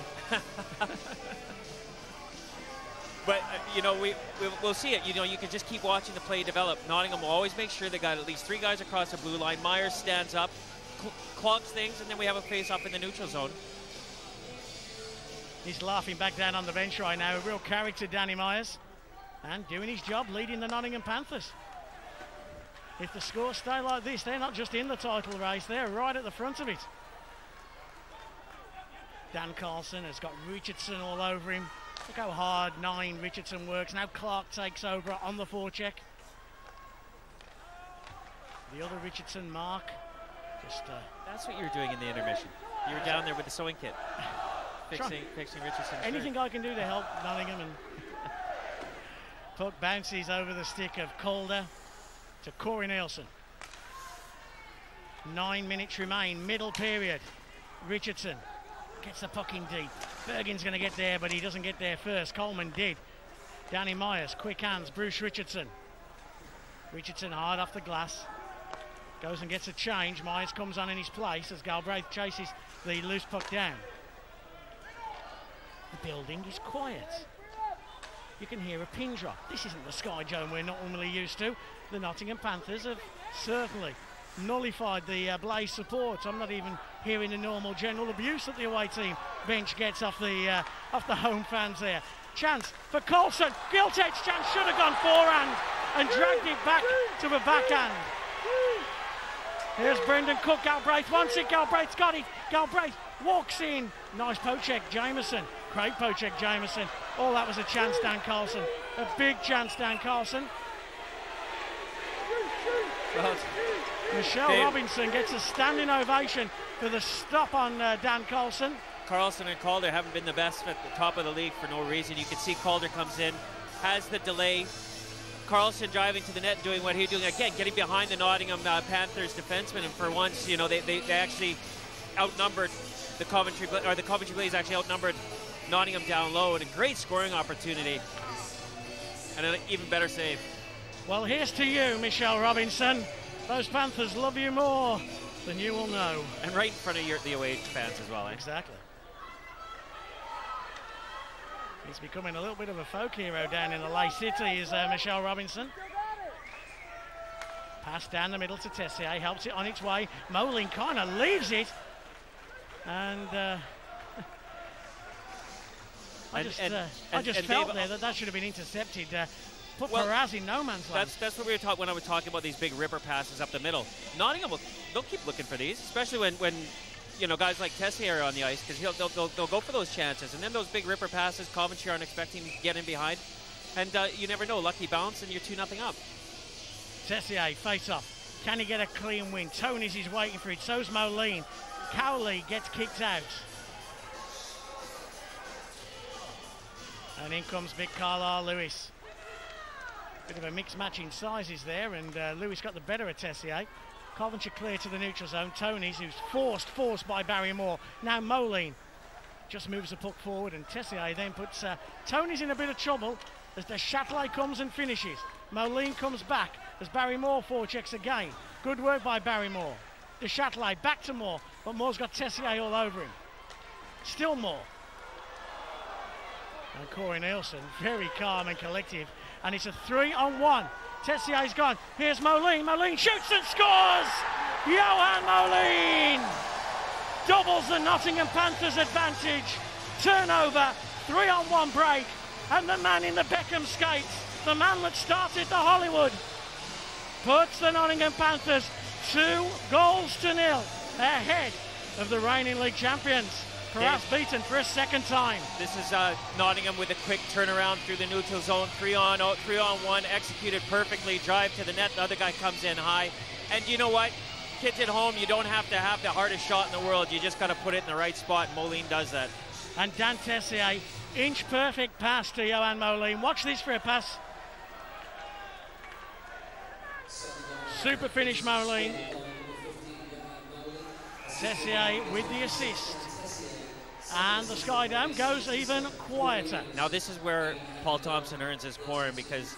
But we'll see it. You can just keep watching the play develop. Nottingham will always make sure they got at least 3 guys across the blue line. Myers stands up, clogs things, and then we have a face-off in the neutral zone. He's laughing back down on the bench right now. A real character, Danny Myers, and doing his job, leading the Nottingham Panthers. If the scores stay like this, they're not just in the title race, they're right at the front of it. Dan Carlson has got Richardson all over him. Look how hard 9 Richardson works. Now Clark takes over on the forecheck. The other Richardson, Mark, just... That's what you were doing in the intermission. You were down there with the sewing kit. Fixing Richardson. Anything I can do to help Nottingham. And puck bounces over the stick of Calder to Corey Nielsen. 9 minutes remain, middle period. Richardson gets the puck in deep. Bergen's going to get there, but he doesn't get there first. Coleman did. Danny Myers, quick hands. Bruce Richardson. Richardson hard off the glass. Goes and gets a change. Myers comes on in his place as Galbraith chases the loose puck down. The building is quiet. You can hear a pin drop. This isn't the Sky Dome we're not normally used to. The Nottingham Panthers have certainly nullified the Blaze support. I'm not even hearing the normal general abuse that the away team bench gets off the home fans there. Chance for Coulson. Gilt-edge chance, should have gone forehand and dragged it back to the backhand. Here's Brendan Cook. Galbraith wants it. Galbraith's got it. Galbraith walks in. Nice poke check, Jameson. Great poke check, Jameson. Oh, that was a chance, Dan Carlson. A big chance, Dan Carlson. Well, Michelle Robinson gets a standing ovation for the stop on Dan Carlson. Carlson and Calder haven't been the best at the top of the league for no reason. You can see Calder comes in, has the delay. Carlson driving to the net and doing what he's doing again, getting behind the Nottingham Panthers defenseman, and for once, you know, they actually outnumbered the Coventry, or the Coventry Blaze actually outnumbered Nottingham down low, and a great scoring opportunity, and an even better save. Well, here's to you, Michelle Robinson. Those Panthers love you more than you will know. And right in front of the away fans as well. Eh? Exactly. He's becoming a little bit of a folk hero down in the Lay City, is Michelle Robinson. Pass down the middle to Tessier, helps it on its way. Moline kind of leaves it. And I just felt there that should have been intercepted. Put Perez in no man's land. That's what we were talking when I was talking about these big ripper passes up the middle. Nottingham they'll keep looking for these, especially when you know, guys like Tessier are on the ice, because they'll go for those chances. And then those big ripper passes, Coventry aren't expecting to get in behind. And you never know, lucky bounce, and you're 2-0 up. Tessier, face off. Can he get a clean win? Toney's is waiting for it, so's Moline. Cowley gets kicked out. And in comes big Carlyle LEWIS. Bit of a mixed match in sizes there, and Lewis got the better of Tessier. Coventry clear to the neutral zone. Toney's, who's forced by Barry Moore. Now Moline just moves the puck forward, and Tessier then puts Toney's in a bit of trouble as the Châtelet comes and finishes. Moline comes back as Barry Moore forechecks again. Good work by Barry Moore. The Châtelet back to Moore, but Moore's got Tessier all over him. Still Moore. And Corey Nielsen, very calm and collective. And it's a 3-on-1. Tessier's gone. Here's Moline. Moline shoots and scores! Johan Moline doubles the Nottingham Panthers' advantage. Turnover, 3-on-1 break. And the man in the Beckham skates, the man that started the Hollywood, puts the Nottingham Panthers 2-0 ahead of the reigning league champions. Perhaps beaten for a second time. This is Nottingham with a quick turnaround through the neutral zone. 3-on-1, executed perfectly. Drive to the net. The other guy comes in high. And you know what? Kids at home, you don't have to have the hardest shot in the world. You just got to put it in the right spot. Moline does that. And Dan Tessier, inch perfect pass to Johan Moline. Watch this for a pass. Super finish, Moline. Tessier with the assist. And the Sky Dome goes even quieter. Now this is where Paul Thompson earns his corn, because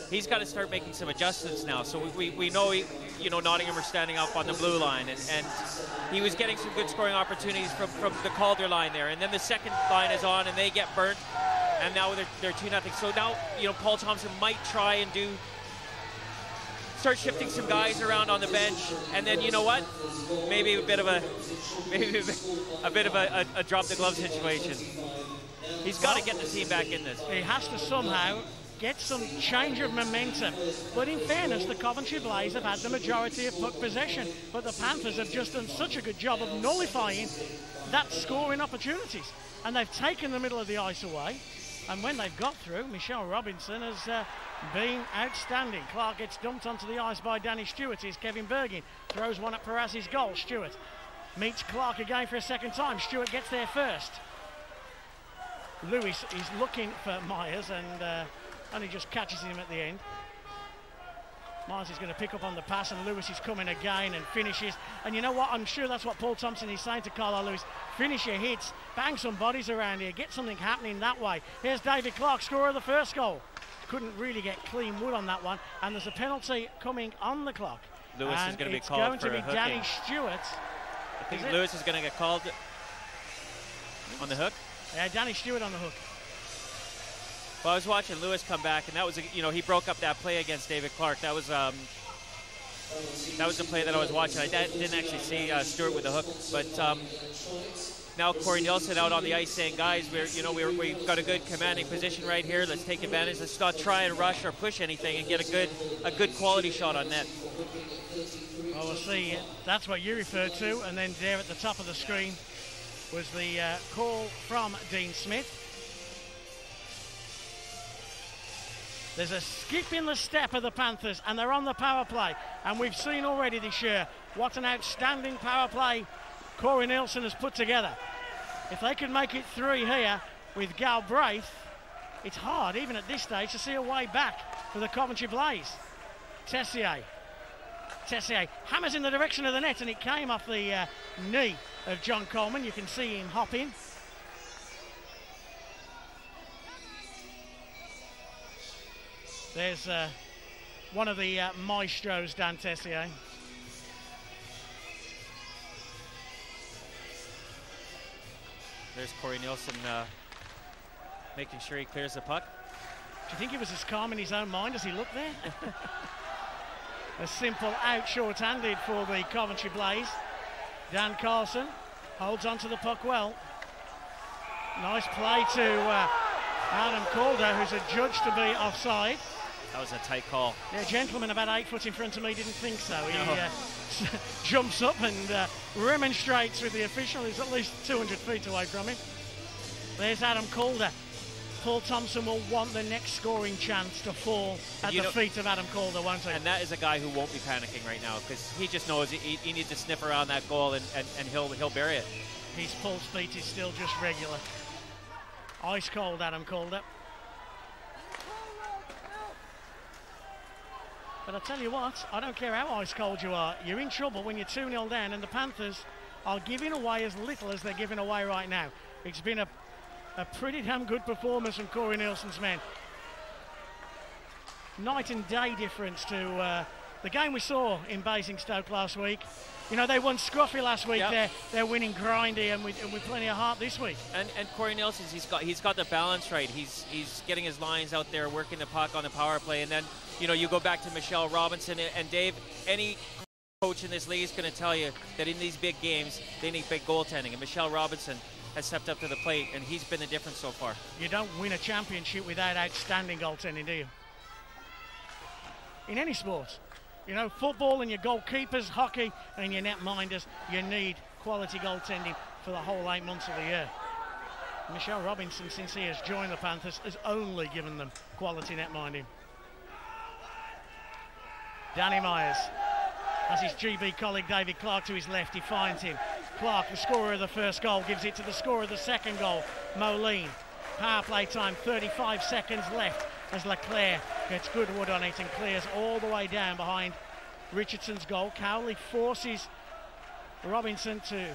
he's got to start making some adjustments now. So we know, you know, Nottingham are standing up on the blue line, and he was getting some good scoring opportunities from the Calder line there. And then the second line is on, and they get burnt, and now they're 2-0. So now, you know, Paul Thompson might try and start shifting some guys around on the bench, and then, you know what, maybe a bit of a drop the glove situation. He's got to get the team back in this. He has to somehow get some change of momentum. But in fairness, the Coventry Blaze have had the majority of puck possession, but the Panthers have just done such a good job of nullifying that scoring opportunities, and they've taken the middle of the ice away. And when they've got through, Michelle Robinson has been outstanding. Clark gets dumped onto the ice by Danny Stewart. Here's Kevin Bergin, throws one at Perez's goal. Stewart meets Clark again for a second time. Stewart gets there first. Lewis is looking for Myers, and only just catches him at the end. Myers is going to pick up on the pass, and Lewis is coming again and finishes. And you know what? I'm sure that's what Paul Thompson is saying to Carlyle LEWIS. Finish your hits, bang some bodies around here, get something happening that way. Here's David Clark, scorer of the first goal. Couldn't really get clean wood on that one, and there's a penalty coming on the clock. Lewis is going to be called for a hooking. It's going to be Danny Stewart. I think Lewis is going to get called on the hook. Yeah, Danny Stewart on the hook. Well, I was watching Lewis come back, and that was, you know, he broke up that play against David Clark. That was That was the play that I was watching. I didn't actually see Stewart with the hook, but now Corey Nielsen out on the ice saying, guys, we've got a good commanding position right here. Let's take advantage. Let's not try and rush or push anything and get a good quality shot on net. Well, we'll see. That's what you referred to, and then there at the top of the screen was the call from Dean Smith. There's a skip in the step of the Panthers, and they're on the power play. And we've seen already this year what an outstanding power play Corey Nielsen has put together. If they could make it 3 here with Galbraith, it's hard, even at this stage, to see a way back for the Coventry Blaze. Tessier hammers in the direction of the net, and it came off the knee of Jon Coleman. You can see him hop in. There's one of the maestros, Dan Tessier. There's Corey Nielsen making sure he clears the puck. Do you think he was as calm in his own mind as he looked there? A simple out short-handed for the Coventry Blaze. Dan Carlson holds onto the puck well. Nice play to Adam Calder, who's adjudged to be offside. That was a tight call. Yeah, gentleman about 8 foot in front of me didn't think so. He jumps up and remonstrates with the official, who's at least 200 feet away from him. There's Adam Calder. Paul Thompson will want the next scoring chance to fall at the feet of Adam Calder, won't he? And that is a guy who won't be panicking right now, because he just knows he needs to sniff around that goal and he'll bury it. His pulse beat is still just regular. Ice cold, Adam Calder. But I'll tell you what, I don't care how ice cold you are, you're in trouble when you're 2-0 down, and the Panthers are giving away as little as they're giving away right now. It's been a pretty damn good performance from Corey Nielsen's men. Night and day difference to the game we saw in Basingstoke last week. You know, they won scruffy last week. Yep. They're winning grindy and with plenty of heart this week. And Corey Nielsen, he's got the balance right. He's getting his lines out there, working the puck on the power play, and then you go back to Michelle Robinson and Dave. Any coach in this league is going to tell you that in these big games they need big goaltending, and Michelle Robinson has stepped up to the plate, and he's been the difference so far. You don't win a championship without outstanding goaltending, do you? In any sport. You know, football and your goalkeepers, hockey and your netminders, you need quality goaltending for the whole 8 months of the year. Michelle Robinson, since he has joined the Panthers, has only given them quality netminding. Danny Myers has his GB colleague David Clark to his left. He finds him. Clark, the scorer of the first goal, gives it to the scorer of the second goal, Moline. Power play time, 35 seconds left as Leclerc gets good wood on it and clears all the way down behind Richardson's goal. Cowley forces Robinson to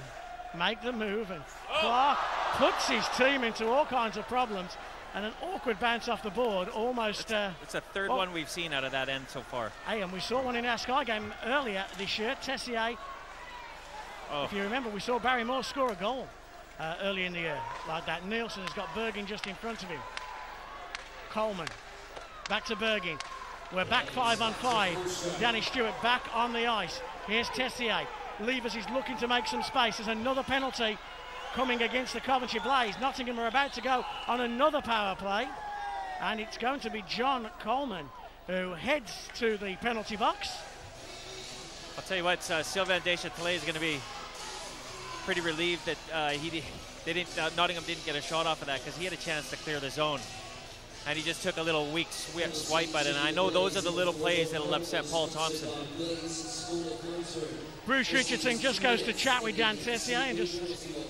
make the move, and Clark puts his team into all kinds of problems, and an awkward bounce off the board, almost... it's a third one we've seen out of that end so far. Hey, and we saw one in our Sky game earlier this year. Tessier, if you remember, we saw Barry Moore score a goal early in the year like that. Nielsen has got Bergin just in front of him. Coleman, back to Bergin. We're back 5-on-5. Danny Stewart back on the ice. Here's Tessier. Levers is looking to make some space. There's another penalty coming against the Coventry Blaze. Nottingham are about to go on another power play, and it's going to be Jon Coleman who heads to the penalty box. I'll tell you what, Sylvain Deschatelet is going to be pretty relieved that Nottingham didn't get a shot off of that, because he had a chance to clear the zone. And he just took a little weak swipe at it. And I know those are the little plays that'll upset Paul Thompson. Bruce Richardson just goes to chat with Dan Tessier and just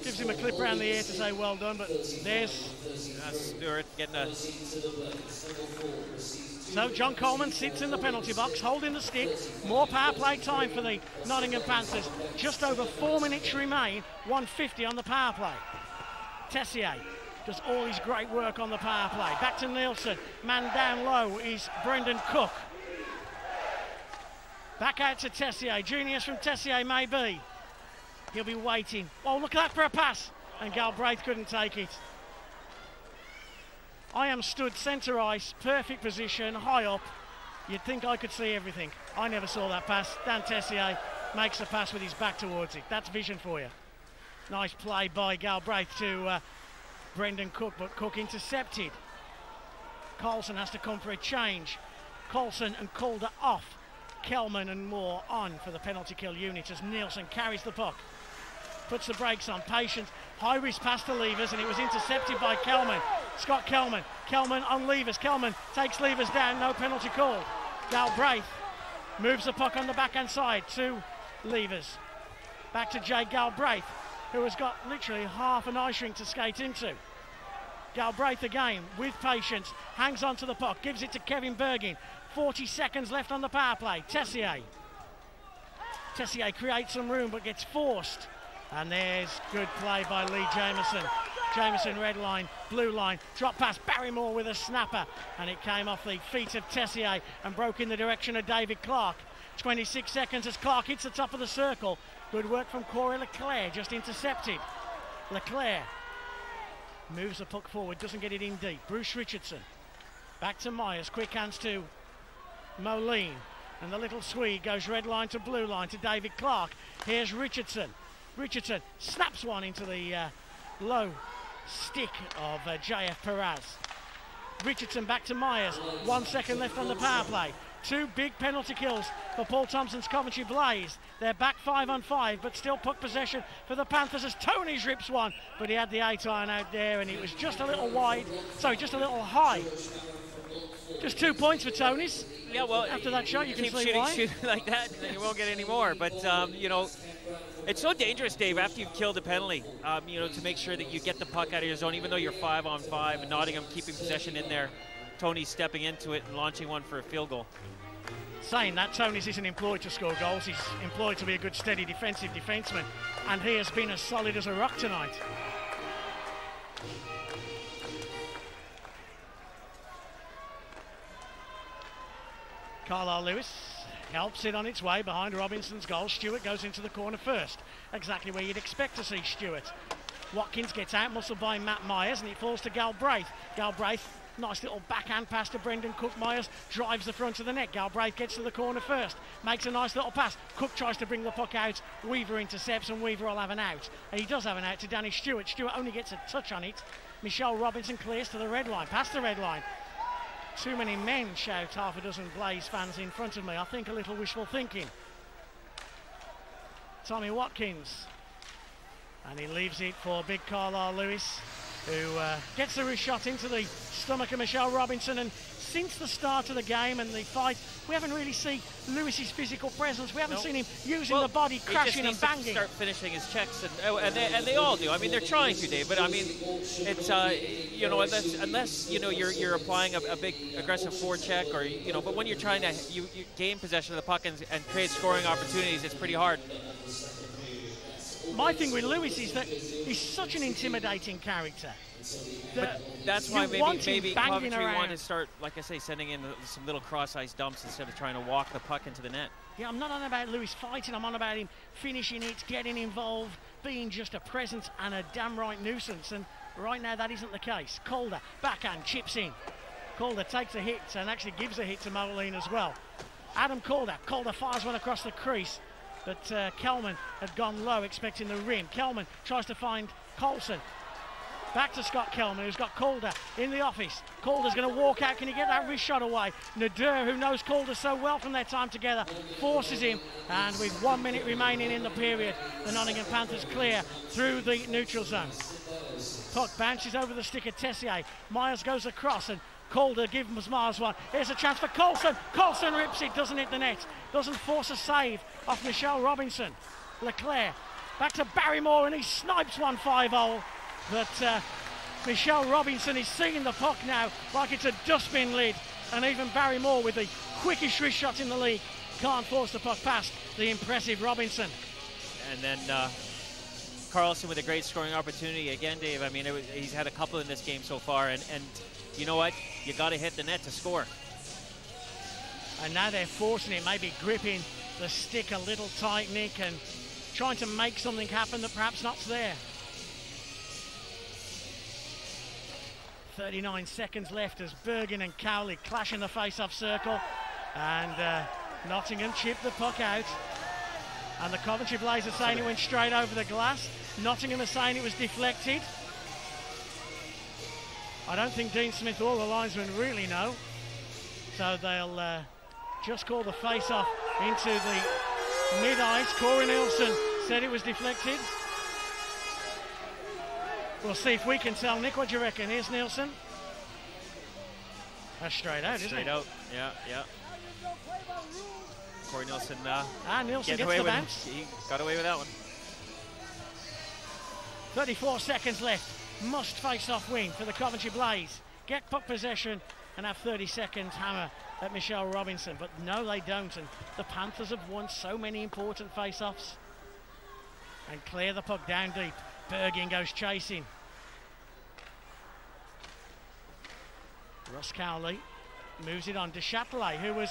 gives him a clip around the ear to say well done. But there's Stewart getting a... So Jon Coleman sits in the penalty box, holding the stick. More power play time for the Nottingham Panthers. Just over 4 minutes remain. 1:50 on the power play. Tessier does all his great work on the power play. Back to Nielsen. Man down low is Brendan Cook. Back out to Tessier. Genius from Tessier, maybe. He'll be waiting. Oh, look at that for a pass. And Galbraith couldn't take it. I am stood centre ice, perfect position, high up. You'd think I could see everything. I never saw that pass. Dan TESSIER makes the pass with his back towards it. That's vision for you. Nice play by Galbraith to Brendan Cook, but Cook intercepted. Carlson has to come for a change. Carlson and Calder off. Kelman and Moore on for the penalty kill unit as Nielsen carries the puck. Puts the brakes on, patient. High risk pass to Levers, and it was intercepted by Kelman. Scott Kelman. Kelman on Levers. Kelman takes Levers down, no penalty called. Galbraith moves the puck on the backhand side to Levers. Back to Jay Galbraith, who has got literally half an ice rink to skate into. Galbraith again, with patience, hangs on to the puck, gives it to Kevin Bergin. 40 seconds left on the power play. TESSIER creates some room but gets forced. And there's good play by Lee Jameson. Jameson red line, blue line, drop pass, Barrymore with a snapper. And it came off the feet of TESSIER and broke in the direction of David Clark. 26 seconds as Clark hits the top of the circle. Good work from Corey Leclerc, just intercepted. Leclerc moves the puck forward, doesn't get it in deep. Bruce Richardson, back to Myers, quick hands to Moline. And the little Swede goes red line to blue line to David Clark. Here's Richardson. Richardson snaps one into the low stick of JF Perez. Richardson back to Myers. 1 second left on the power play. Two big penalty kills for Paul Thompson's Coventry Blaze. They're back 5-on-5, but still puck possession for the Panthers as TONEYS rips one, but he had the 8-iron out there and it was just a little wide, sorry, just a little high. Just 2 points for TONEYS. Yeah, well, after that shot, you can see why. Keep shooting like that, and you won't get any more. But, you know, it's so dangerous, Dave, after you've killed a penalty, you know, to make sure that you get the puck out of your zone, even though you're 5-on-5, and Nottingham keeping possession in there. TONEYS stepping into it and launching one for a field goal. Saying that, TONEYS isn't employed to score goals. He's employed to be a good, steady defensive defenseman, and he has been as solid as a rock tonight. Carlyle LEWIS helps it on its way behind Robinson's goal. Stewart goes into the corner first, exactly where you'd expect to see Stewart. Watkins gets out, muscled by Matt Myers, and it falls to Galbraith. Galbraith, nice little backhand pass to Brendan Cook. Myers drives the front of the net. Galbraith gets to the corner first, makes a nice little pass. Cook tries to bring the puck out. Weaver intercepts, and Weaver will have an out. And he does have an out to Danny Stewart. Stewart only gets a touch on it. Michelle Robinson clears to the red line, past the red line. Too many men, shout half a dozen Blaze fans in front of me. I think a little wishful thinking. Tommy Watkins. And he leaves it for big Carlyle LEWIS, who gets the wrist shot into the stomach of Michelle Robinson. And since the start of the game and the fight, we haven't really seen Lewis's physical presence. We haven't seen him using the body, crashing and banging. To start finishing his checks, and they all do. I mean, they're trying to, Dave. But I mean, it's you know, unless you know you're applying a big aggressive forecheck, or you know, but when you're trying to you gain possession of the puck and create scoring opportunities, it's pretty hard. My thing with Lewis is that he's such an intimidating character. But that's why maybe Coventry want to start, like I say, sending in some little cross-ice dumps instead of trying to walk the puck into the net. Yeah, I'm not on about Lewis fighting, I'm on about him finishing it, getting involved, being just a presence and a damn right nuisance. And right now that isn't the case. Calder, backhand, chips in. Calder takes a hit and actually gives a hit to Moline as well. Adam Calder. Calder fires one across the crease, but Kelman had gone low, expecting the rim. Kelman tries to find Colson. Back to Scott Kelman, who's got Calder in the office. Calder's going to walk out. Can he get that wrist shot away? Nadir, who knows Calder so well from their time together, forces him. And with 1 minute remaining in the period, the Nottingham Panthers clear through the neutral zone. Puck bounces over the stick of TESSIER. Myers goes across and Calder gives Myers one. Here's a chance for Colson. Colson rips it, doesn't hit the net. Doesn't force a save off Michelle Robinson. Leclerc back to Barrymore and he snipes one 5-0. But Michelle Robinson is seeing the puck now like it's a dustbin lid. And even Barrymore, with the quickest wrist shot in the league, can't force the puck past the impressive Robinson. And then Carlson with a great scoring opportunity. Again, Dave, I mean, he's had a couple in this game so far. And you know what? You got to hit the net to score. And now they're forcing it, maybe gripping the stick a little tight, Nick, and trying to make something happen that perhaps not's there. 39 seconds left as Bergen and Cowley clash in the face-off circle. And Nottingham chipped the puck out. And the Coventry Blaze are saying it went straight over the glass. Nottingham are saying it was deflected. I don't think Dean Smith or the linesmen really know. So they'll just call the face-off into the mid-ice. Corey Nielsen said it was deflected. We'll see if we can tell. Nick, what do you reckon? Here's Nielsen. That's straight out, isn't it? Straight out, yeah, yeah. Corey Nielsen, Nielsen gets the bounce. He got away with that one. 34 seconds left. Must face-off win for the Coventry Blaze. Get puck possession and have 30 seconds hammer at Michelle Robinson. But no, they don't. And the Panthers have won so many important face-offs. And clear the puck down deep. Bergin goes chasing. Russ Cowley moves it on to Chatelet, who was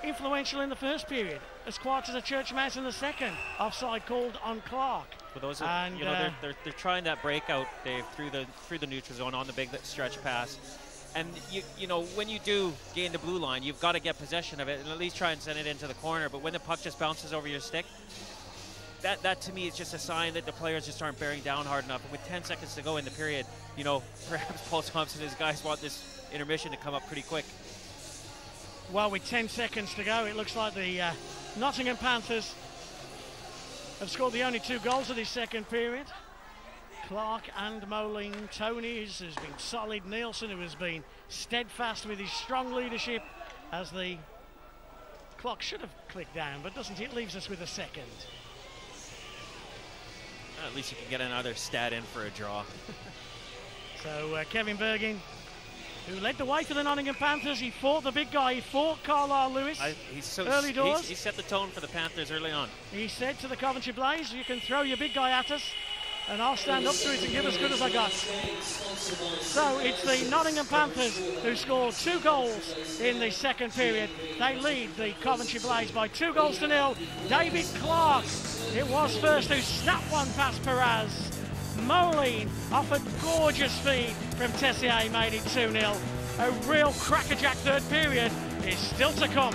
influential in the first period, as quiet as a church mouse in the second. Offside called on Clark. For those, and, you know, they're trying that breakout, Dave, through the neutral zone on the big stretch pass. And you know, when you do gain the blue line, you've got to get possession of it and at least try and send it into the corner. But when the puck just bounces over your stick, that to me is just a sign that the players just aren't bearing down hard enough. And with 10 seconds to go in the period, you know, perhaps Paul Thompson and his guys want this intermission to come up pretty quick. Well, with 10 seconds to go, it looks like the Nottingham Panthers have scored the only 2 goals of this second period. Clark and Moline. TONEYS has been solid. Nielsen, who has been steadfast with his strong leadership, as the clock should have clicked down, but doesn't it? Leaves us with a second. At least you can get another stat in for a draw. So Kevin Bergin, who led the way for the Nottingham Panthers, he fought the big guy, he fought Carlyle LEWIS early doors. He set the tone for the Panthers early on. He said to the Coventry Blaze, you can throw your big guy at us and I'll stand up to it and give as good as I got. So it's the Nottingham Panthers who scored 2 goals in the second period. They lead the Coventry Blaze by 2 goals to 0. David Clark, it was first, who snapped one past Perez. Moline off a gorgeous feed from TESSIER made it 2-0. A real crackerjack third period is still to come.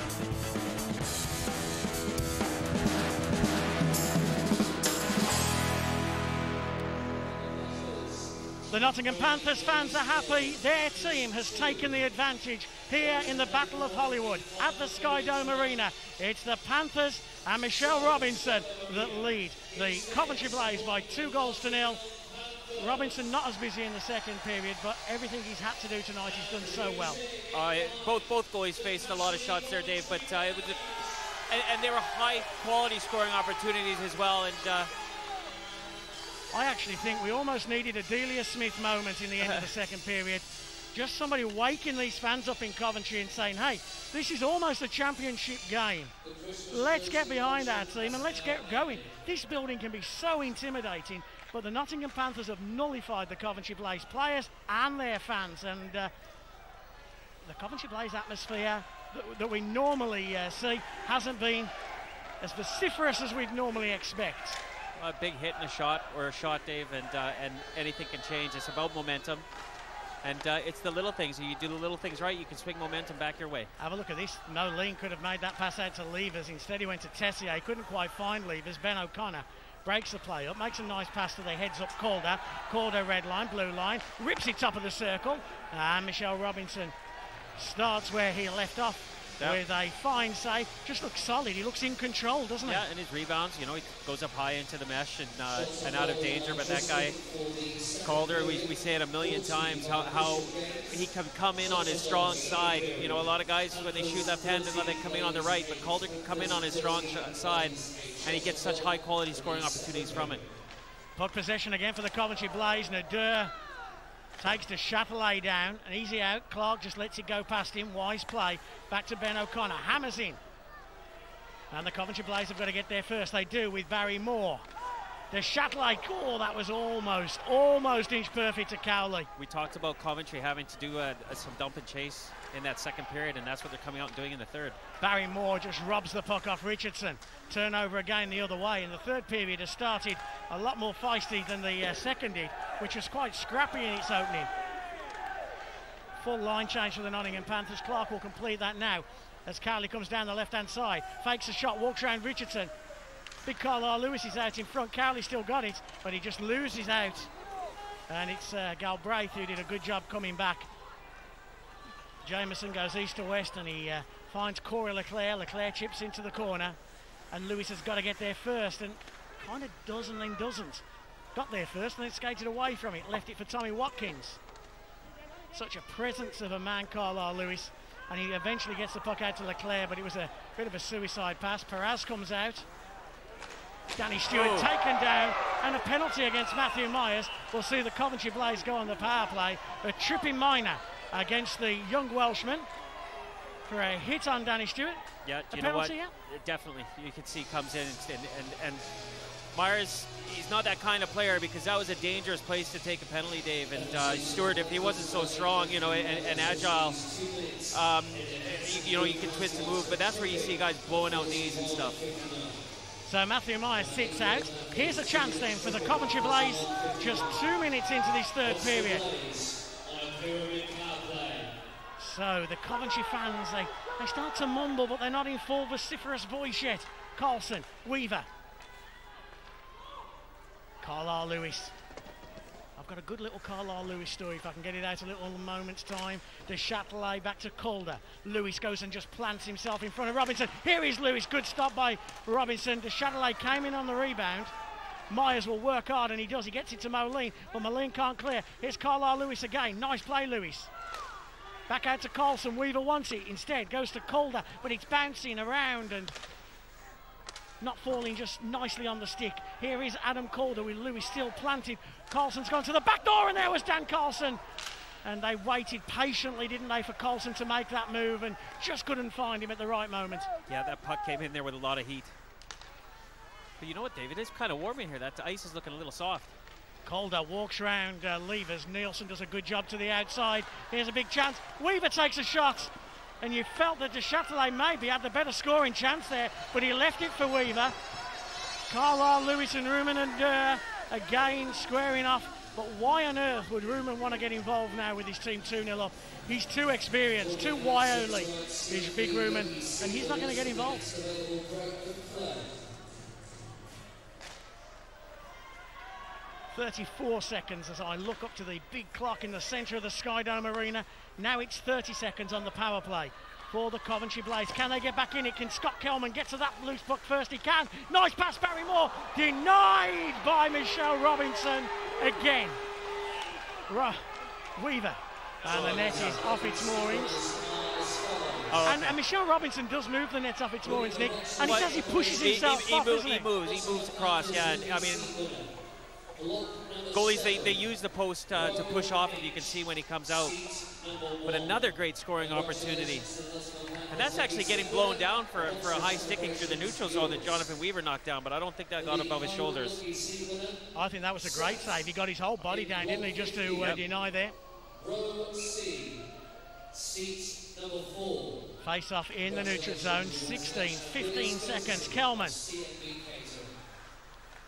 The Nottingham Panthers fans are happy. Their team has taken the advantage here in the Battle of Hollywood at the Sky Dome Arena. It's the Panthers and Michelle Robinson that lead the Coventry Blaze by 2 goals to 0. Robinson not as busy in the second period, but everything he's had to do tonight he's done so well. Both goalies faced a lot of shots there, Dave, but it was and they were high quality scoring opportunities as well. And I actually think we almost needed a Delia Smith moment in the end of the second period. Just somebody waking these fans up in Coventry and saying, hey, this is almost a championship game. Let's get behind our team and let's get going. This building can be so intimidating, but the Nottingham Panthers have nullified the Coventry Blaze players and their fans. And the Coventry Blaze atmosphere that we normally see hasn't been as vociferous as we'd normally expect. A big hit and a shot, or a shot, Dave, and anything can change. It's about momentum. And it's the little things. If you do the little things right, you can swing momentum back your way. Have a look at this. Moline could have made that pass out to Levers. Instead, he went to TESSIER. He couldn't quite find Levers. Ben O'Connor breaks the play up, makes a nice pass to the heads-up Calder. Calder red line, blue line, rips it top of the circle. And Michelle Robinson starts where he left off. Yep. With a fine save. Just looks solid. He looks in control, doesn't he? Yeah, and his rebounds, you know, he goes up high into the mesh and out of danger. But that guy, Calder, we say it a million times, how he can come in on his strong side. You know, a lot of guys, when they shoot left-handed, they come in on the right. But Calder can come in on his strong side, and he gets such high-quality scoring opportunities from it. Puck possession again for the Coventry Blaze. Nader takes to Chatelet down, an easy out. Clark just lets it go past him. Wise play. Back to Ben O'Connor. Hammers in. And the Coventry Blaze have got to get there first. They do with Barry Moore. The Chatelet. Oh, that was almost inch perfect to Cowley. We talked about Coventry having to do some dump and chase in that second period, and that's what they're coming out and doing in the third. Barry Moore just robs the puck off Richardson. Turnover again the other way, and the third period has started a lot more feisty than the second did, which was quite scrappy in its opening. Full line change for the Nottingham Panthers. Clark will complete that now as Carlyle comes down the left-hand side. Fakes a shot, walks around Richardson. Big Carlyle LEWIS is out in front. Carlyle still got it, but he just loses out. And it's Galbraith who did a good job coming back. Jameson goes east to west and he finds Corey Leclerc. Leclerc chips into the corner and Lewis has got to get there first and kind of does and then doesn't. Got there first and then skated away from it. Left it for Tommy Watkins. Such a presence of a man, Carlyle LEWIS. And he eventually gets the puck out to Leclerc, but it was a bit of a suicide pass. Perez comes out. Danny Stewart taken down, and a penalty against Matthew Myers. We'll see the Coventry Blaze go on the power play. A tripping minor against the young Welshman for a hit on Danny Stewart. Yeah, you know what? Yeah? Definitely. You can see comes in and Myers, he's not that kind of player because that was a dangerous place to take a penalty, Dave. And Stewart, if he wasn't so strong, you know, and agile, you know, you can twist and move, but that's where you see guys blowing out knees and stuff. So Matthew Myers sits out. Here's a chance then for the Coventry Blaze, just 2 minutes into this third period. So the Coventry fans, they start to mumble, but they're not in full vociferous voice yet. Carlson, Weaver. Carlyle LEWIS. I've got a good little Carlyle LEWIS story if I can get it out a little moment's time. De Châtelet back to Calder. Lewis goes and just plants himself in front of Robinson. Here is Lewis, good stop by Robinson. De Châtelet came in on the rebound. Myers will work hard and he does. He gets it to Moline, but Moline can't clear. Here's Carlyle LEWIS again. Nice play, Lewis. Back out to Carlson. Weaver wants it. Instead goes to Calder, but it's bouncing around and not falling just nicely on the stick. Here is Adam Calder with Lewis still planted. Carlson's gone to the back door and there was Dan Carlson. And they waited patiently, didn't they, for Carlson to make that move and just couldn't find him at the right moment. Yeah, that puck came in there with a lot of heat. But you know what, David? It's kind of warm in here. That ice is looking a little soft. Calder walks around Levers. Nielsen does a good job to the outside. Here's a big chance. Weaver takes a shot. And you felt that De Châtelet maybe had the better scoring chance there, but he left it for Weaver. Carlyle, LEWIS and Ruman and again squaring off. But why on earth would Ruman want to get involved now with his team 2-0 up? He's too experienced, too wily, is Big Ruman, and he's not going to get involved. "34 seconds as I look up to the big clock in the centre of the Skydome Arena. Now it's 30 seconds on the power play for the Coventry Blaze. Can they get back in it? Can Scott Kelman get to that loose puck first? He can. Nice pass, Barrymore. Denied by Michelle Robinson again. Weaver. And the net is off its moorings. Oh, okay. And Michelle Robinson does move the net off its moorings, Nick. And he says he pushes himself off, doesn't he? He moves across, yeah. And, I mean, goalies, they use the post to push off, and you can see when he comes out. But another great scoring opportunity. And that's actually getting blown down for a high sticking through the neutral zone that Jonathan Weaver knocked down, but I don't think that got above his shoulders. I think that was a great save. He got his whole body down, didn't he, just to deny there. Face off in the neutral zone, 15 seconds. Kelman.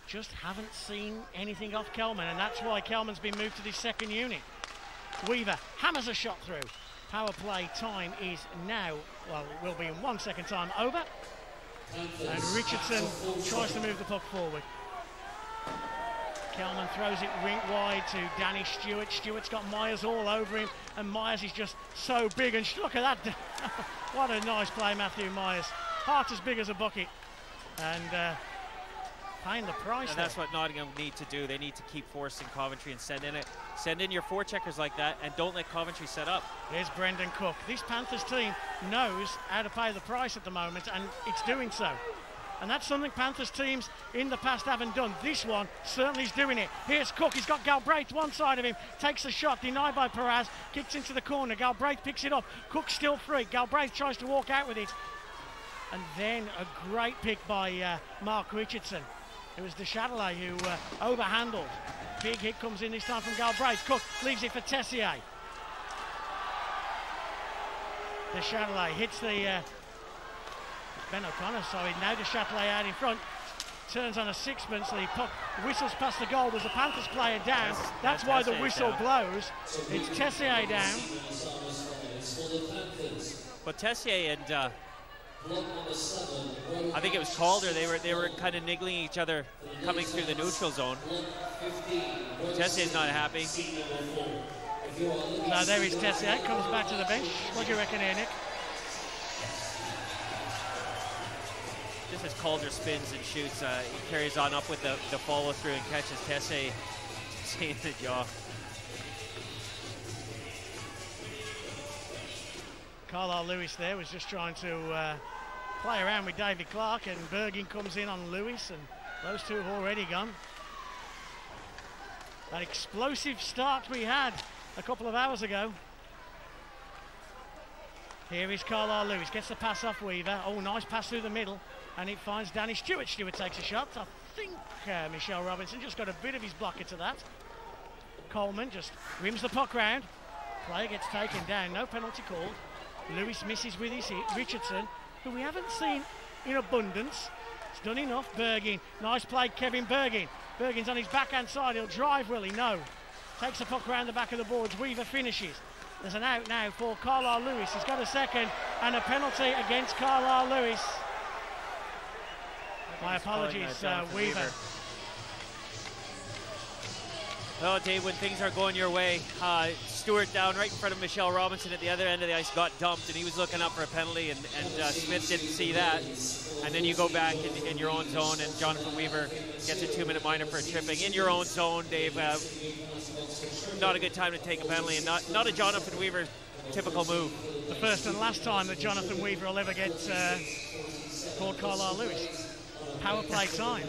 Just haven't seen anything off Kelman, and that's why Kelman's been moved to the second unit. Weaver hammers a shot through. Power play time is now, well, it will be in 1 second time over. And Richardson tries to move the puck forward. Kelman throws it rink wide to Danny Stewart. Stewart's got Myers all over him, and Myers is just so big. And look at that. What a nice play, Matthew Myers. Heart as big as a bucket. And paying the price. And that's what Nottingham need to do. They need to keep forcing Coventry and send in your forecheckers like that, and don't let Coventry set up. There's Brendan Cook. This Panthers team knows how to pay the price at the moment, and it's doing so. And that's something Panthers teams in the past haven't done. This one certainly is doing it. Here's Cook. He's got Galbraith one side of him. Takes the shot, denied by Perez. Kicks into the corner. Galbraith picks it up. Cook's still free. Galbraith tries to walk out with it. And then a great pick by Mark Richardson. It was De Châtelet who overhandled. Big hit comes in this time from Galbraith. Cook leaves it for Tessier. De Châtelet hits the Ben O'Connor, sorry. Now De Châtelet out in front. Turns on a sixpence. The puck whistles past the goal. There's a Panthers player down. That's why the whistle blows. It's Tessier down. But Tessier and I think it was Calder. They were kind of niggling each other coming through the neutral zone. Tessier's not happy. Now there is Tessier, comes back to the bench. What do you reckon here, Nick? Just as Calder spins and shoots, he carries on up with the follow through and catches Tessier in the jaw. Carlyle LEWIS there was just trying to play around with David Clark, and Bergin comes in on LEWIS, and those two have already gone. That explosive start we had a couple of hours ago. Here is Carlyle LEWIS, gets the pass off Weaver. Oh, nice pass through the middle, and it finds Danny Stewart. Stewart takes a shot. I think Michelle Robinson just got a bit of his blocker to that. Coleman just rims the puck round. Player gets taken down, no penalty called. LEWIS misses with his hit. Richardson, who we haven't seen in abundance, has done enough. Bergin, nice play, Kevin Bergin. Bergin's on his backhand side, he'll drive, will he? No. Takes the puck around the back of the boards, Weaver finishes. There's an out now for Carlyle LEWIS. He's got a second, and a penalty against Carlyle LEWIS. My apologies, Weaver. Oh, Dave, when things are going your way, Stewart down right in front of Michelle Robinson at the other end of the ice got dumped, and he was looking up for a penalty, and Smith didn't see that. And then you go back in your own zone, and Jonathan Weaver gets a 2-minute minor for tripping. In your own zone, Dave, not a good time to take a penalty, and not a Jonathan Weaver typical move. The first and last time that Jonathan Weaver will ever get called Carlyle LEWIS. Power play time.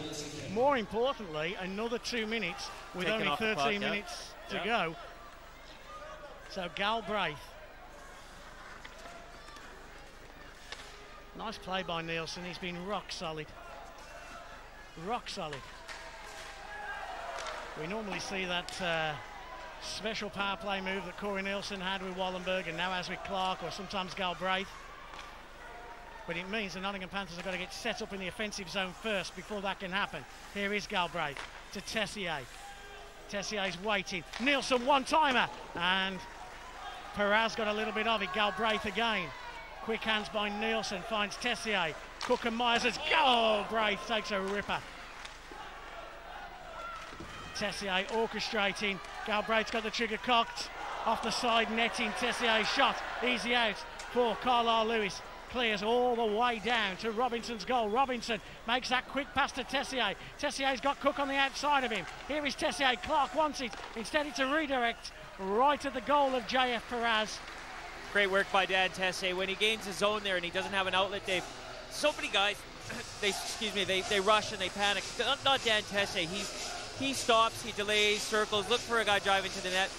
More importantly, another 2 minutes with Taking only 13 clock, minutes to go. So Galbraith. Nice play by Nielsen. He's been rock solid. Rock solid. We normally see that special power play move that Corey Nielsen had with Wallenberg and now has with Clark, or sometimes Galbraith. But it means the Nottingham Panthers have got to get set up in the offensive zone first before that can happen. Here is Galbraith to Tessier. Tessier's waiting. Nielsen one-timer, and Perez got a little bit of it. Galbraith again. Quick hands by Nielsen, finds Tessier. Cook and Myers as Galbraith takes a ripper. Tessier orchestrating. Galbraith's got the trigger cocked. Off the side netting, Tessier's shot. Easy out for Carlyle LEWIS. Clears all the way down to Robinson's goal. Robinson makes that quick pass to Tessier. Tessier's got Cook on the outside of him. Here is Tessier. Clark wants it. Instead, it's a redirect right at the goal of JF Perez. Great work by Dan Tessier. When he gains his zone there and he doesn't have an outlet, Dave, so many guys, they rush and they panic. Not Dan Tessier. He stops, he delays, circles, look for a guy driving to the net.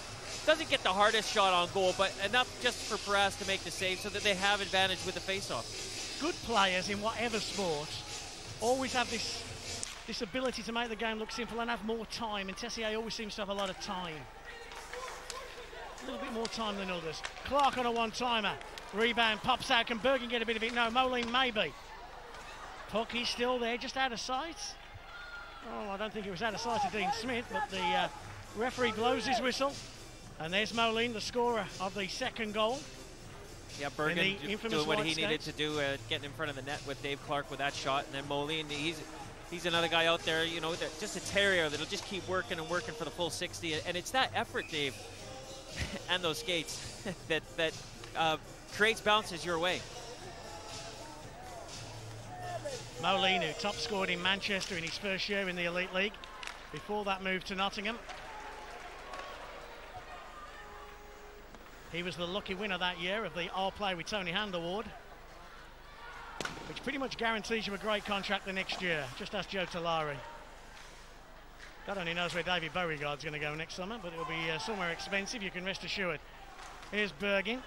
Doesn't get the hardest shot on goal, but enough just for Perez to make the save so that they have advantage with the face-off. Good players in whatever sport always have this ability to make the game look simple and have more time, and Tessier always seems to have a lot of time. A little bit more time than others. Clark on a one-timer. Rebound, pops out. Can Bergin get a bit of it? No, Moline maybe. Puck, he's still there, just out of sight. Oh, I don't think it was out of sight of Dean Smith, but the referee blows his whistle. And there's Moline, the scorer of the second goal. Yeah, Bergin doing what he needed to do, getting in front of the net with Dave Clark with that shot. And then Moline, he's another guy out there, you know, just a terrier that'll just keep working and working for the full 60. And it's that effort, Dave, and those skates that creates bounces your way. Moline, who top scored in Manchester in his first year in the Elite League. Before that move to Nottingham. He was the lucky winner that year of the I'll Play with Tony Hand award, which pretty much guarantees you a great contract the next year. Just ask Joe Talari. God only knows where David Beauregard's going to go next summer, but it'll be somewhere expensive, you can rest assured. Here's Bergin.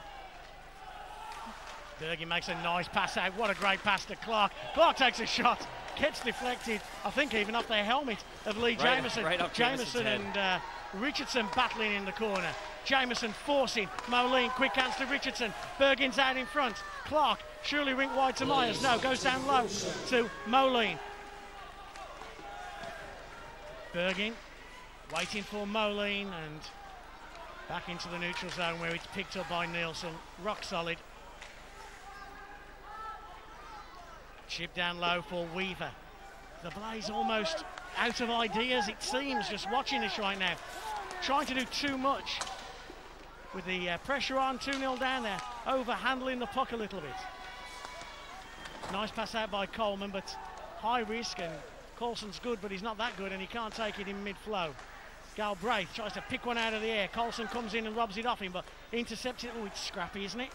Bergin makes a nice pass out. What a great pass to Clark. Clark takes a shot, gets deflected, I think even off the helmet of Lee Jamieson. Right off Jamieson and Richardson battling in the corner. Jamieson forcing. Moline, quick hands to Richardson. Bergin's out in front. Clark, surely rink wide to Myers. No, goes down low to Moline. Bergin waiting for Moline and back into the neutral zone where it's picked up by Nielsen. Rock solid. Chip down low for Weaver. The Blaze almost out of ideas, it seems, just watching this right now. Trying to do too much. With the pressure on, 2-0 down there. Over-handling the puck a little bit. Nice pass out by Coleman, but high risk, and Coulson's good, but he's not that good, and he can't take it in mid-flow. Galbraith tries to pick one out of the air. Coulson comes in and robs it off him, but intercepts it. Oh, it's scrappy, isn't it?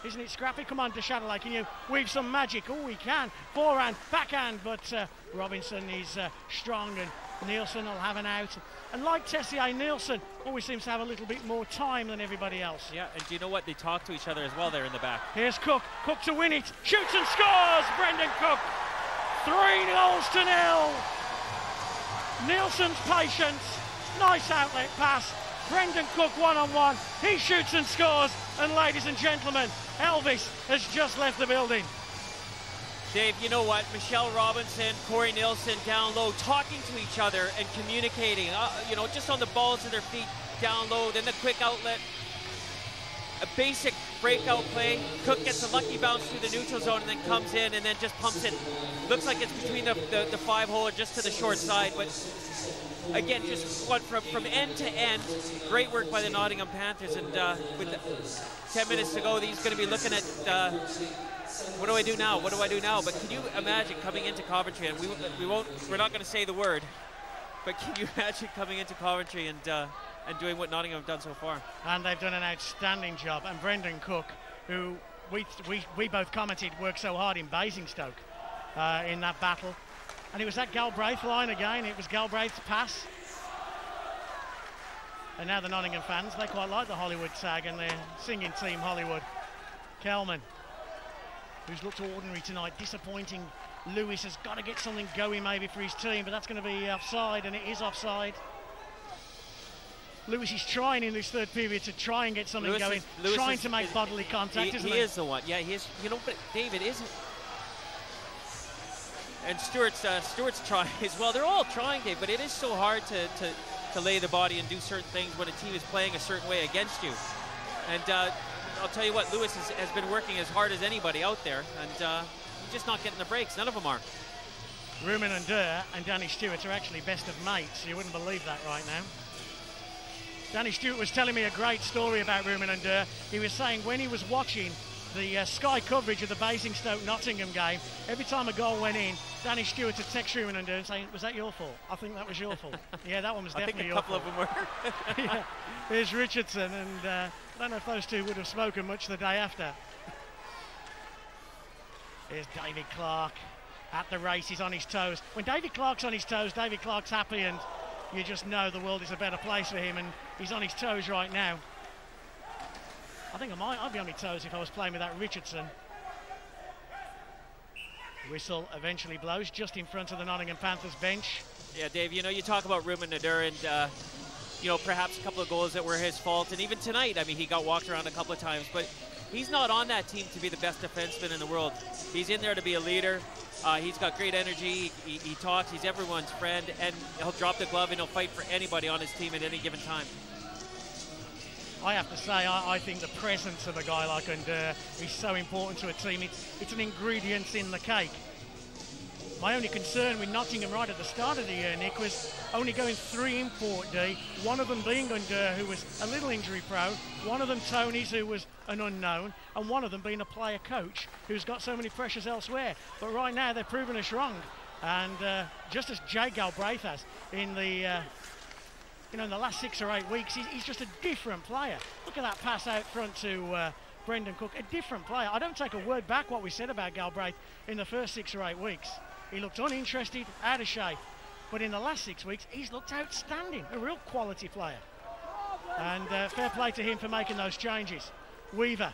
Isn't it scrappy? Come on, DeShadowley, can you weave some magic? Oh, he can. Forehand, backhand, but Robinson is strong, and Nielsen will have an out. And like TESSIER, Nielsen always seems to have a little bit more time than everybody else. Yeah, and do you know what? They talk to each other as well there in the back. Here's Cook. Cook to win it. Shoots and scores! Brendan Cook. 3-0. Nielsen's patience. Nice outlet pass. Brendan Cook one-on-one. He shoots and scores. And ladies and gentlemen, Elvis has just left the building. Dave, you know what? Michelle Robinson, Corey Nielsen down low, talking to each other and communicating, you know, just on the balls of their feet down low, then the quick outlet. A basic breakout play. Cook gets a lucky bounce through the neutral zone and then comes in and then just pumps it. Looks like it's between the 5-hole just to the short side, but again, just what from end to end. Great work by the Nottingham Panthers, and with 10 minutes to go, he's going to be looking at what do I do now? What do I do now? But can you imagine coming into Coventry, and we're not going to say the word, but can you imagine coming into Coventry and doing what Nottingham have done so far? And they've done an outstanding job. And Brendan Cook, who we both commented worked so hard in Basingstoke in that battle. And it was that Galbraith line again. It was Galbraith's pass. And now the Nottingham fans, they quite like the Hollywood tag, and they're singing Team Hollywood. Kelman, who's looked ordinary tonight, disappointing. Lewis has got to get something going maybe for his team, but that's going to be offside, and it is offside. Lewis is trying in this third period to try and get something going, trying to make bodily contact, isn't he? He is the one, yeah, he is. You know, but David isn't. And Stewart's trying as well. They're all trying, Dave, but it is so hard to lay the body and do certain things when a team is playing a certain way against you. And I'll tell you what, Lewis has been working as hard as anybody out there, and he's just not getting the breaks. None of them are. Rumen and Durr and Danny Stewart are actually best of mates. You wouldn't believe that right now. Danny Stewart was telling me a great story about Rumen and Durr. He was saying when he was watching the Sky coverage of the Basingstoke-Nottingham game, every time a goal went in, Danny Stewart would text Rumen and Durr and saying, "Was that your fault? I think that was your fault." Yeah, that one was definitely your fault. I think a couple of them were. Yeah. Here's Richardson, and I don't know if those two would have spoken much the day after. Here's David Clark at the races on his toes. When David Clark's on his toes, David Clark's happy, and you just know the world is a better place for him, and he's on his toes right now. I think I'd be on my toes if I was playing with that Richardson. Whistle eventually blows just in front of the Nottingham Panthers bench. Yeah, Dave, you know, you talk about Rumen Nader, and you know, perhaps a couple of goals that were his fault, and even tonight, I mean, he got walked around a couple of times, but he's not on that team to be the best defenseman in the world. He's in there to be a leader. He's got great energy. He talks. He's everyone's friend, and he'll drop the glove and he'll fight for anybody on his team at any given time. I have to say, I think the presence of a guy like Under is so important to a team. It's an ingredient in the cake. My only concern with Nottingham right at the start of the year, Nick, was only going 3 import D, one of them being Under, who was a little injury prone, one of them Toney's, who was an unknown, and one of them being a player coach who's got so many pressures elsewhere. But right now they're proving us wrong, and just as Jay Galbraith has in the you know, in the last 6 or 8 weeks, he's just a different player. Look at that pass out front to Brendan Cook, a different player. I don't take a word back what we said about Galbraith in the first 6 or 8 weeks. He looked uninterested, out of shape. But in the last 6 weeks, he's looked outstanding, a real quality player. And fair play to him for making those changes. Weaver.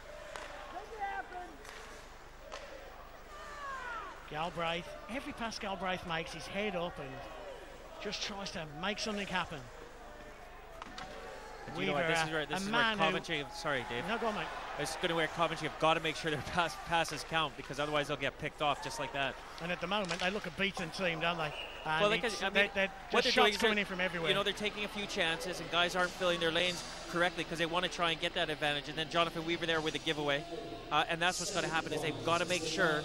Galbraith, every pass Galbraith makes, his head up and just tries to make something happen. You know what, this is where Coventry, sorry Dave. No, go on, mate. it's going to where Coventry have got to make sure their passes count, because otherwise they'll get picked off just like that. And at the moment, they look a beaten team, don't they? And well, because, I mean, they're what just they're shots coming in from everywhere. You know, they're taking a few chances, and guys aren't filling their lanes correctly because they want to try and get that advantage. And then Jonathan Weaver there with a giveaway, and that's what's going to happen, is they've got to make sure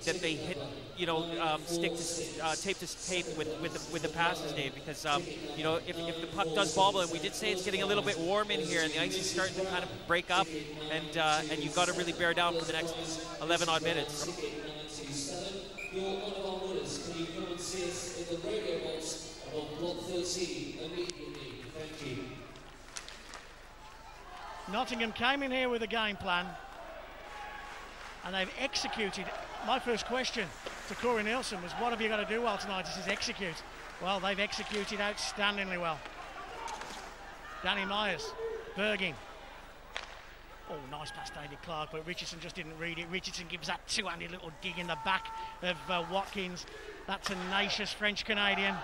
that they hit, you know, stick to tape to tape with the passes, Dave, because you know, if the puck does bobble, and we did say it's getting a little bit warm in here, and the ice is starting to kind of break up, and you've got to really bear down for the next 11 odd minutes. Nottingham came in here with a game plan, and they've executed. My first question to Corey Nielsen was, what have you got to do well tonight? He says, execute. Well, they've executed outstandingly well. Danny Myers, Berging. Oh, nice pass, David Clark, but Richardson just didn't read it. Richardson gives that two-handed little dig in the back of Watkins. That tenacious French-Canadian.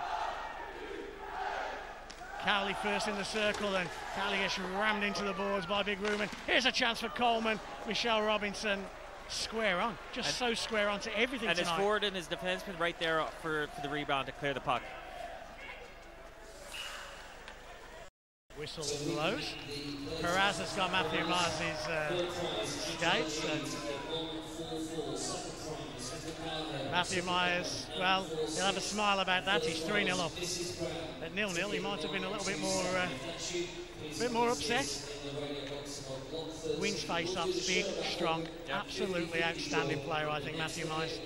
Cowley first in the circle, and Cowley gets rammed into the boards by Big Ruben. Here's a chance for Coleman. Michelle Robinson square on, just so square on to everything and tonight. his forward and his defenseman right there for the rebound to clear the puck. Whistle blows. Perez has got Matthew Myers' skates. Matthew Myers, well, he'll have a smile about that. He's 3-0 up. At 0-0, he might have been a little bit more upset. Wins face-offs, big, strong, absolutely outstanding player, I think, Matthew Myers.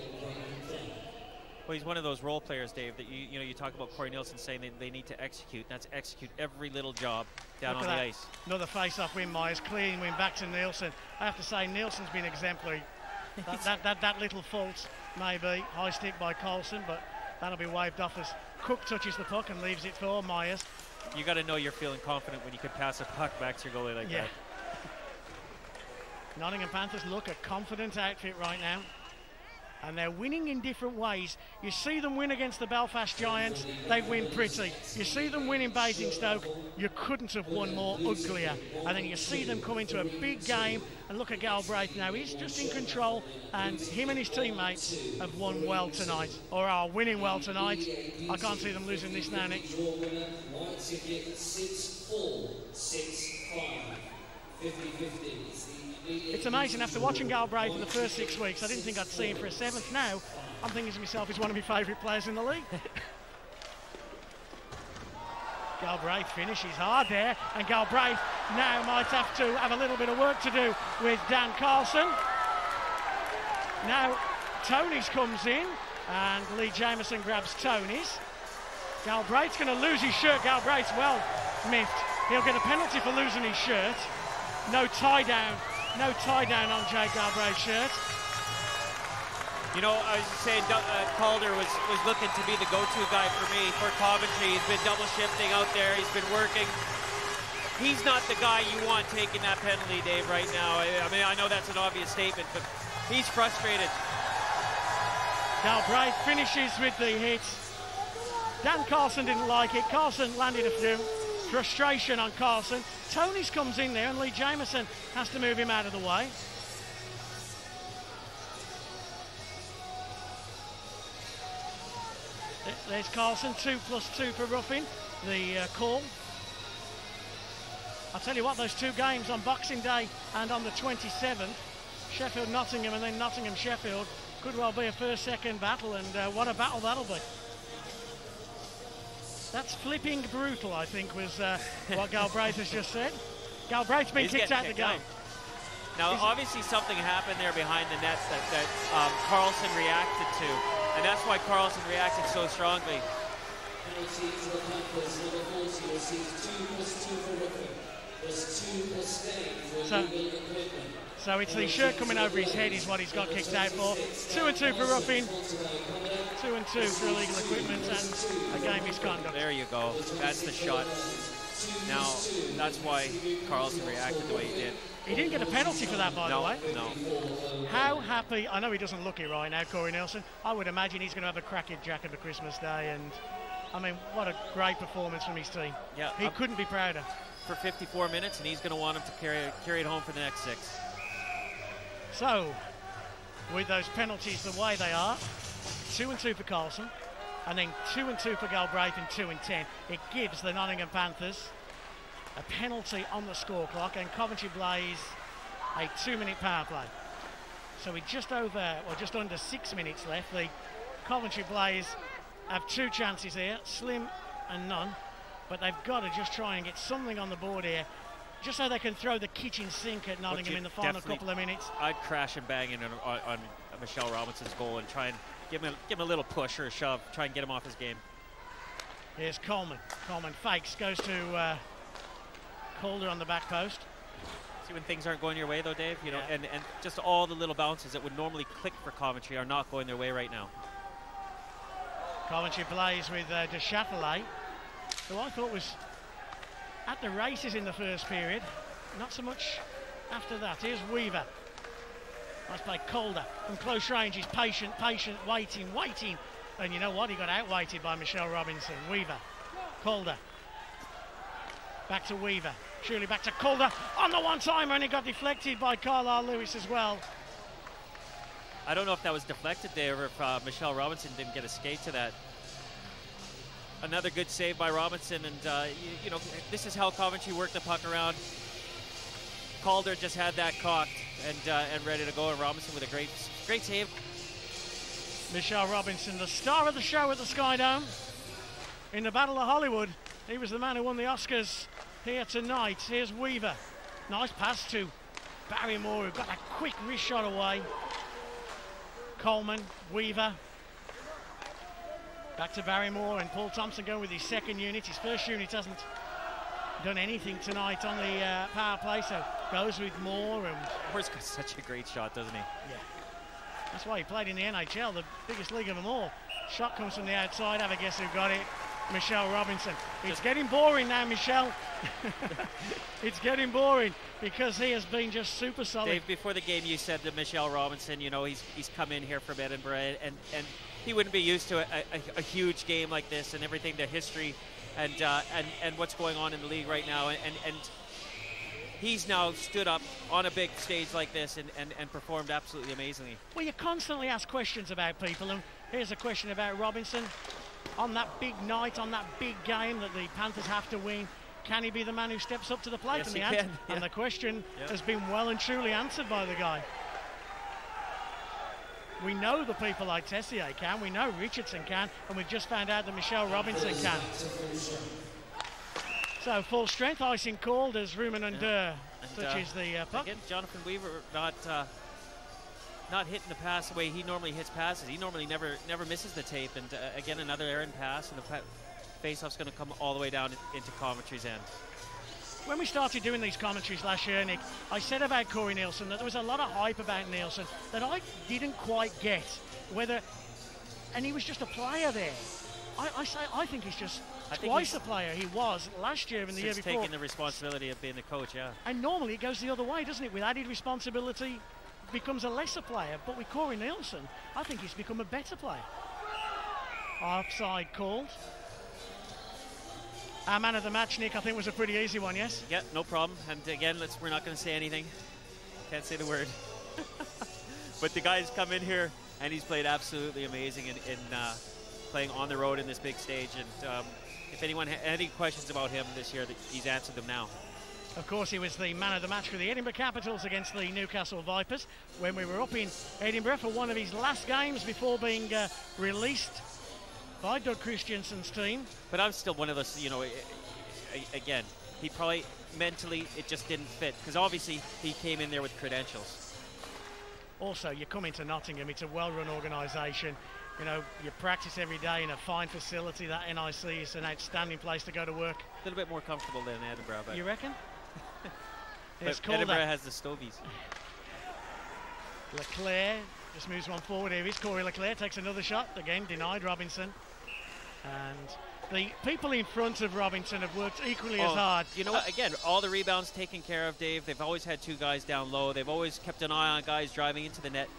Well, he's one of those role players, Dave, that you know, you talk about Corey Nielsen saying they need to execute. That's execute every little job down on the ice. Another face-off win, Myers, clean win back to Nielsen. I have to say, Nielsen's been exemplary. that little fault, maybe high stick by Carlson, but that'll be waved off as Cook touches the puck and leaves it for Myers. You got to know you're feeling confident when you can pass a puck back to your goalie like that. Nottingham Panthers look a confident outfit right now, and they're winning in different ways. You see them win against the Belfast Giants, they win pretty. You see them win in Basingstoke, you couldn't have won more uglier. And then you see them come into a big game, and look at Galbraith now, he's just in control, and him and his teammates have won well tonight, or are winning well tonight. I can't see them losing this now, Nick. 6-4, 6-5, 50-50. It's amazing, after watching Galbraith in the first 6 weeks, I didn't think I'd see him for a seventh. Now, I'm thinking to myself, he's one of my favourite players in the league. Galbraith finishes hard there, and Galbraith now might have to have a little bit of work to do with Dan Carlson. Now, TONEYS comes in, and Lee Jameson grabs TONEYS. Galbraith's going to lose his shirt. Galbraith's well miffed. He'll get a penalty for losing his shirt. No tie-down. No tie-down on Jake Galbraith's shirt. You know, I was saying Calder was looking to be the go-to guy for me for Coventry. He's been double shifting out there. He's been working. He's not the guy you want taking that penalty, Dave, right now. I mean, I know that's an obvious statement, but he's frustrated. Galbraith finishes with the hit. Dan Carlson didn't like it. Carlson landed a few. Frustration on Carlson. TONEYS comes in there, and Lee Jameson has to move him out of the way. There's Carlson, 2+2 for roughing the call. I'll tell you what, those two games on Boxing Day and on the 27th, Sheffield-Nottingham and then Nottingham-Sheffield, could well be a first-second battle, and what a battle that'll be. That's flipping brutal, I think, was what Galbraith has just said. Galbraith's been kicked out of the game. Now, obviously something happened there behind the net that Carlson reacted to, and that's why Carlson reacted so strongly. So it's the shirt coming over his head is what he's got kicked out for. 2 and 2 for roughing, 2 and 2 for illegal equipment, and a game misconduct. There you go. That's the shot. Now, that's why Carlson reacted the way he did. He didn't get a penalty for that, by the way. No. How happy, I know he doesn't look it right now, Corey Nielsen. I would imagine he's going to have a cracking jacket for Christmas Day, and I mean, what a great performance from his team. Yeah, he couldn't be prouder. For 54 minutes, and he's going to want him to carry it home for the next 6. So, with those penalties the way they are, 2 and 2 for Carlson, and then 2 and 2 for Galbraith and 2 and 10. It gives the Nottingham Panthers a penalty on the score clock, and Coventry Blaze a 2-minute power play. So with just under 6 minutes left, the Coventry Blaze have 2 chances here, slim and none, but they've got to just try and get something on the board here, just so they can throw the kitchen sink at Nottingham in the final couple of minutes. I'd crash and bang in on Michelle Robinson's goal and try and give him a little push or a shove, try and get him off his game. Here's Coleman. Coleman fakes, goes to Calder on the back post. See when things aren't going your way though, Dave, you know, and just all the little bounces that would normally click for Coventry are not going their way right now. Coventry plays with De Châtelet, who I thought was at the races in the first period. Not so much after that. Here's Weaver. Nice play, Calder. From close range, he's patient, waiting. And you know what? He got outweighted by Michelle Robinson. Weaver. Calder. Back to Weaver. Surely back to Calder on the one-timer, and it got deflected by Carlyle LEWIS as well. I don't know if that was deflected there or if Michelle Robinson didn't get a skate to that. Another good save by Robinson, and you know, this is how Coventry worked the puck around. Calder just had that cocked and ready to go, and Robinson with a great save. Michelle Robinson, the star of the show at the Sky Dome. In the Battle of Hollywood, he was the man who won the Oscars here tonight. Here's Weaver. Nice pass to Barrymore, who got a quick wrist shot away. Coleman, Weaver. Back to Barrymore, and Paul Thompson going with his second unit. His first unit hasn't done anything tonight on the power play, so goes with Moore. And Moore's got such a great shot, doesn't he? Yeah. That's why he played in the NHL, the biggest league of them all. Shot comes from the outside. Have a guess who got it? Michelle Robinson. It's getting boring now, Michelle. It's getting boring because he has been just super solid. Dave, before the game you said that Michelle Robinson, you know, he's come in here from Edinburgh, and he wouldn't be used to a huge game like this and everything, the history and what's going on in the league right now, and he's now stood up on a big stage like this and performed absolutely amazingly. Well, you constantly ask questions about people, and here's a question about Robinson. On that big night, on that big game that the Panthers have to win, can he be the man who steps up to the plate? Yes, and he the answer, can. and the question has been well and truly answered by the guy. We know the people like TESSIER can, we know Richardson can, and we've just found out that Michelle Robinson can. So full strength icing called as Rumen and Durr touches the puck. Again, Jonathan Weaver not hitting the pass the way he normally hits passes. He normally never misses the tape, and again another errant pass, and the face-off's going to come all the way down into Coventry's end. When we started doing these commentaries last year, Nick, I said about Corey Nielsen that there was a lot of hype about Nielsen that I didn't quite get whether, and he was just a player there. I think he's just twice a player. He was last year and the year before. Taking the responsibility of being the coach, yeah. And normally it goes the other way, doesn't it? With added responsibility, becomes a lesser player. But with Corey Nielsen, I think he's become a better player. Offside called. Our man of the match, Nick, I think was a pretty easy one, yes? Yeah, no problem. And again, we're not going to say anything. Can't say the word. But the guy's come in here and he's played absolutely amazing in playing on the road in this big stage. And if anyone had any questions about him this year, he's answered them now. Of course, he was the man of the match for the Edinburgh Capitals against the Newcastle Vipers when we were up in Edinburgh for one of his last games before being released by Doug Christiansen's team. But I'm still one of those, you know, again, he probably mentally it just didn't fit because obviously he came in there with credentials. Also, you come into Nottingham, it's a well-run organisation. You know, you practice every day in a fine facility. That NIC is an outstanding place to go to work. A little bit more comfortable than Edinburgh, but you reckon? But Edinburgh has the Stovies. Leclerc just moves one forward here. Here's Corey Leclerc, takes another shot. Again, denied Robinson. And the people in front of Robinson have worked equally as hard. You know what? Again, all the rebounds taken care of, Dave. They've always had two guys down low. They've always kept an eye on guys driving into the net.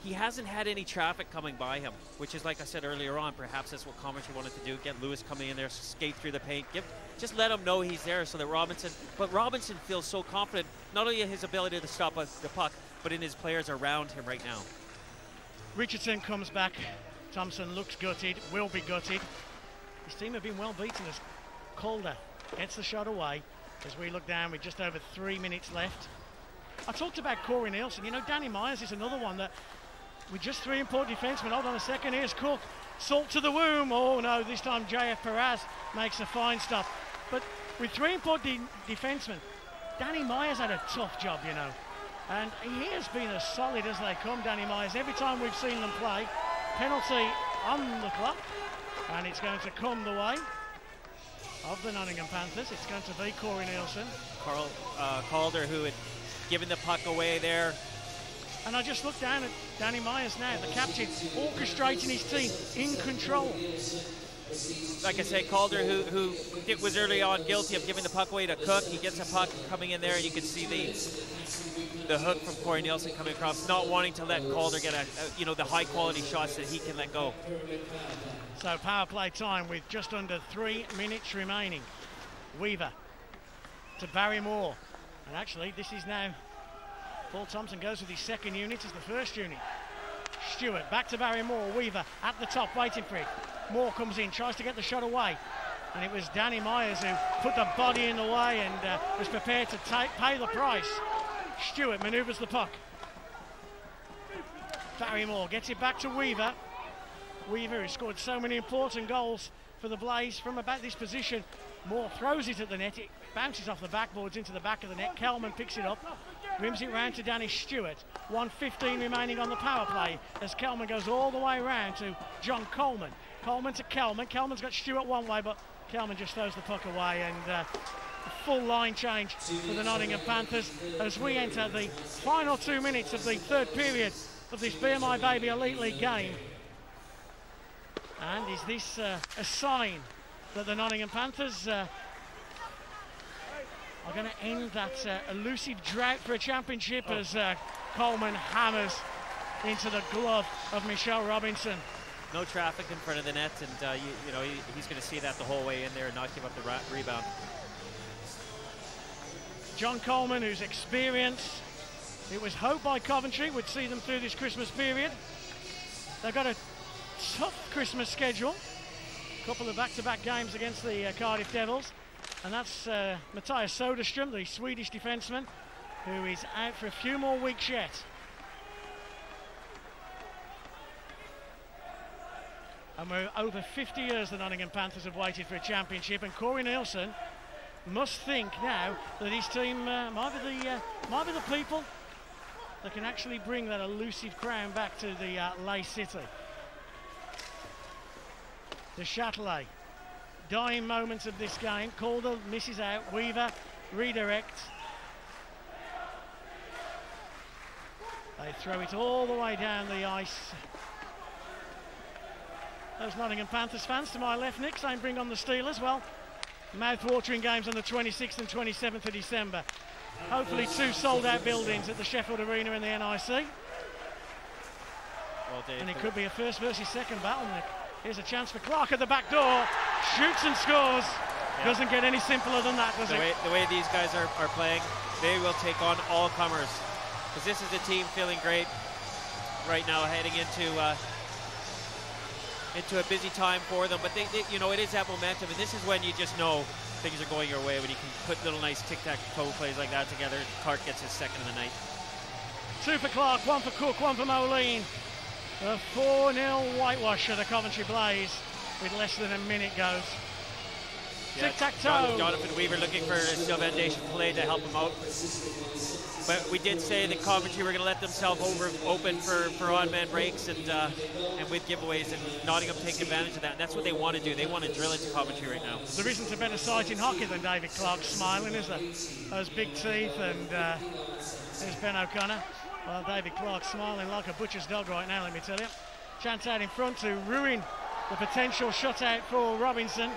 he hasn't had any traffic coming by him, which is, like I said earlier on, perhaps that's what Coventry wanted to do, get Lewis coming in there, skate through the paint, just let him know he's there so that Robinson feels so confident, not only in his ability to stop the puck, but in his players around him right now. Richardson comes back. Thompson looks gutted, will be gutted. His team have been well beaten as Calder gets the shot away as we look down with just over 3 minutes left. I talked about Corey Nielsen. You know, Danny Myers is another one that, with just 3 important defensemen, hold on a second, here's Cook. Salt to the womb. Oh no, this time J.F. Perez makes a fine stop. But with 3 important defensemen, Danny Myers had a tough job, you know. And he has been as solid as they come, Danny Myers. Every time we've seen them play, penalty on the clock, and it's going to come the way of the Nottingham Panthers. It's going to be Corey Nielsen. Calder, who had given the puck away there. And I just look down at Danny Myers now, the captain, orchestrating his team, in control. Like I say, Calder, who was early on guilty of giving the puck away to Cook. He gets a puck coming in there, and you can see the hook from Corey Nielsen coming across, not wanting to let Calder get the high quality shots that he can let go. So power play time with just under 3 minutes remaining. Weaver to Barry Moore, and actually this is now Paul Thompson goes with his second unit as the first unit. Stewart back to Barry Moore. Weaver at the top waiting for it. Moore comes in, tries to get the shot away, and it was Danny Myers who put the body in the way and was prepared to pay the price. Stewart manoeuvres the puck. Barry Moore gets it back to Weaver. Weaver, who scored so many important goals for the Blaze from about this position. Moore throws it at the net. It bounces off the backboards into the back of the net. Kelman picks it up, rims it round to Danny Stewart. 1:15 remaining on the power play as Kelman goes all the way around to Jon Coleman. Coleman to Kelman. Kelman's got Stewart one way, but Kelman just throws the puck away, and a full line change for the Nottingham Panthers as we enter the final 2 minutes of the third period of this Be My Baby Elite League game. And is this a sign that the Nottingham Panthers are going to end that elusive drought for a championship as Coleman hammers into the glove of Michelle Robinson? No traffic in front of the net, and he's going to see that the whole way in there and not give up the rebound. Jon Coleman, whose experience, it was hoped by Coventry, would see them through this Christmas period. They've got a tough Christmas schedule. A couple of back-to-back games against the Cardiff Devils. And that's Matthias Soderstrom, the Swedish defenseman, who is out for a few more weeks yet. And we're over 50 years the Nottingham Panthers have waited for a championship, and Corey Nielsen must think now that his team might be the people that can actually bring that elusive crown back to the Lay City. The Châtelet, dying moments of this game. Calder misses out. Weaver redirect. They throw it all the way down the ice. Those Nottingham Panthers fans to my left, Nick, saying bring on the Steelers. Well, mouth-watering games on the 26th and 27th of December. Hopefully 2 sold-out buildings at the Sheffield Arena in the NIC. Well, Dave, and it could be a first versus second battle, Nick. Here's a chance for Clark at the back door. Shoots and scores. Yeah. Doesn't get any simpler than that, does it? The way these guys are playing, they will take on all comers. Because this is a team feeling great right now, heading into a busy time for them. But it is that momentum, and this is when you just know things are going your way, when you can put little nice tic-tac-toe plays like that together. Clark gets his second of the night. 2 for Clark, 1 for Cook, 1 for Moline. A 4-0 whitewash of the Coventry Blaze with less than a minute goes. Yeah, tic-tac-toe. Jonathan Weaver looking for a Sylvain play to help him out. But we did say that Coventry were going to let themselves open for on-man breaks and with giveaways, and Nottingham taking advantage of that. And that's what they want to do. They want to drill into Coventry right now. There isn't a better sight in hockey than David Clark smiling, is there? Those big teeth, and there's Ben O'Connor. Well, David Clark smiling like a butcher's dog right now, let me tell you. Chance out in front to ruin the potential shutout for Robinson.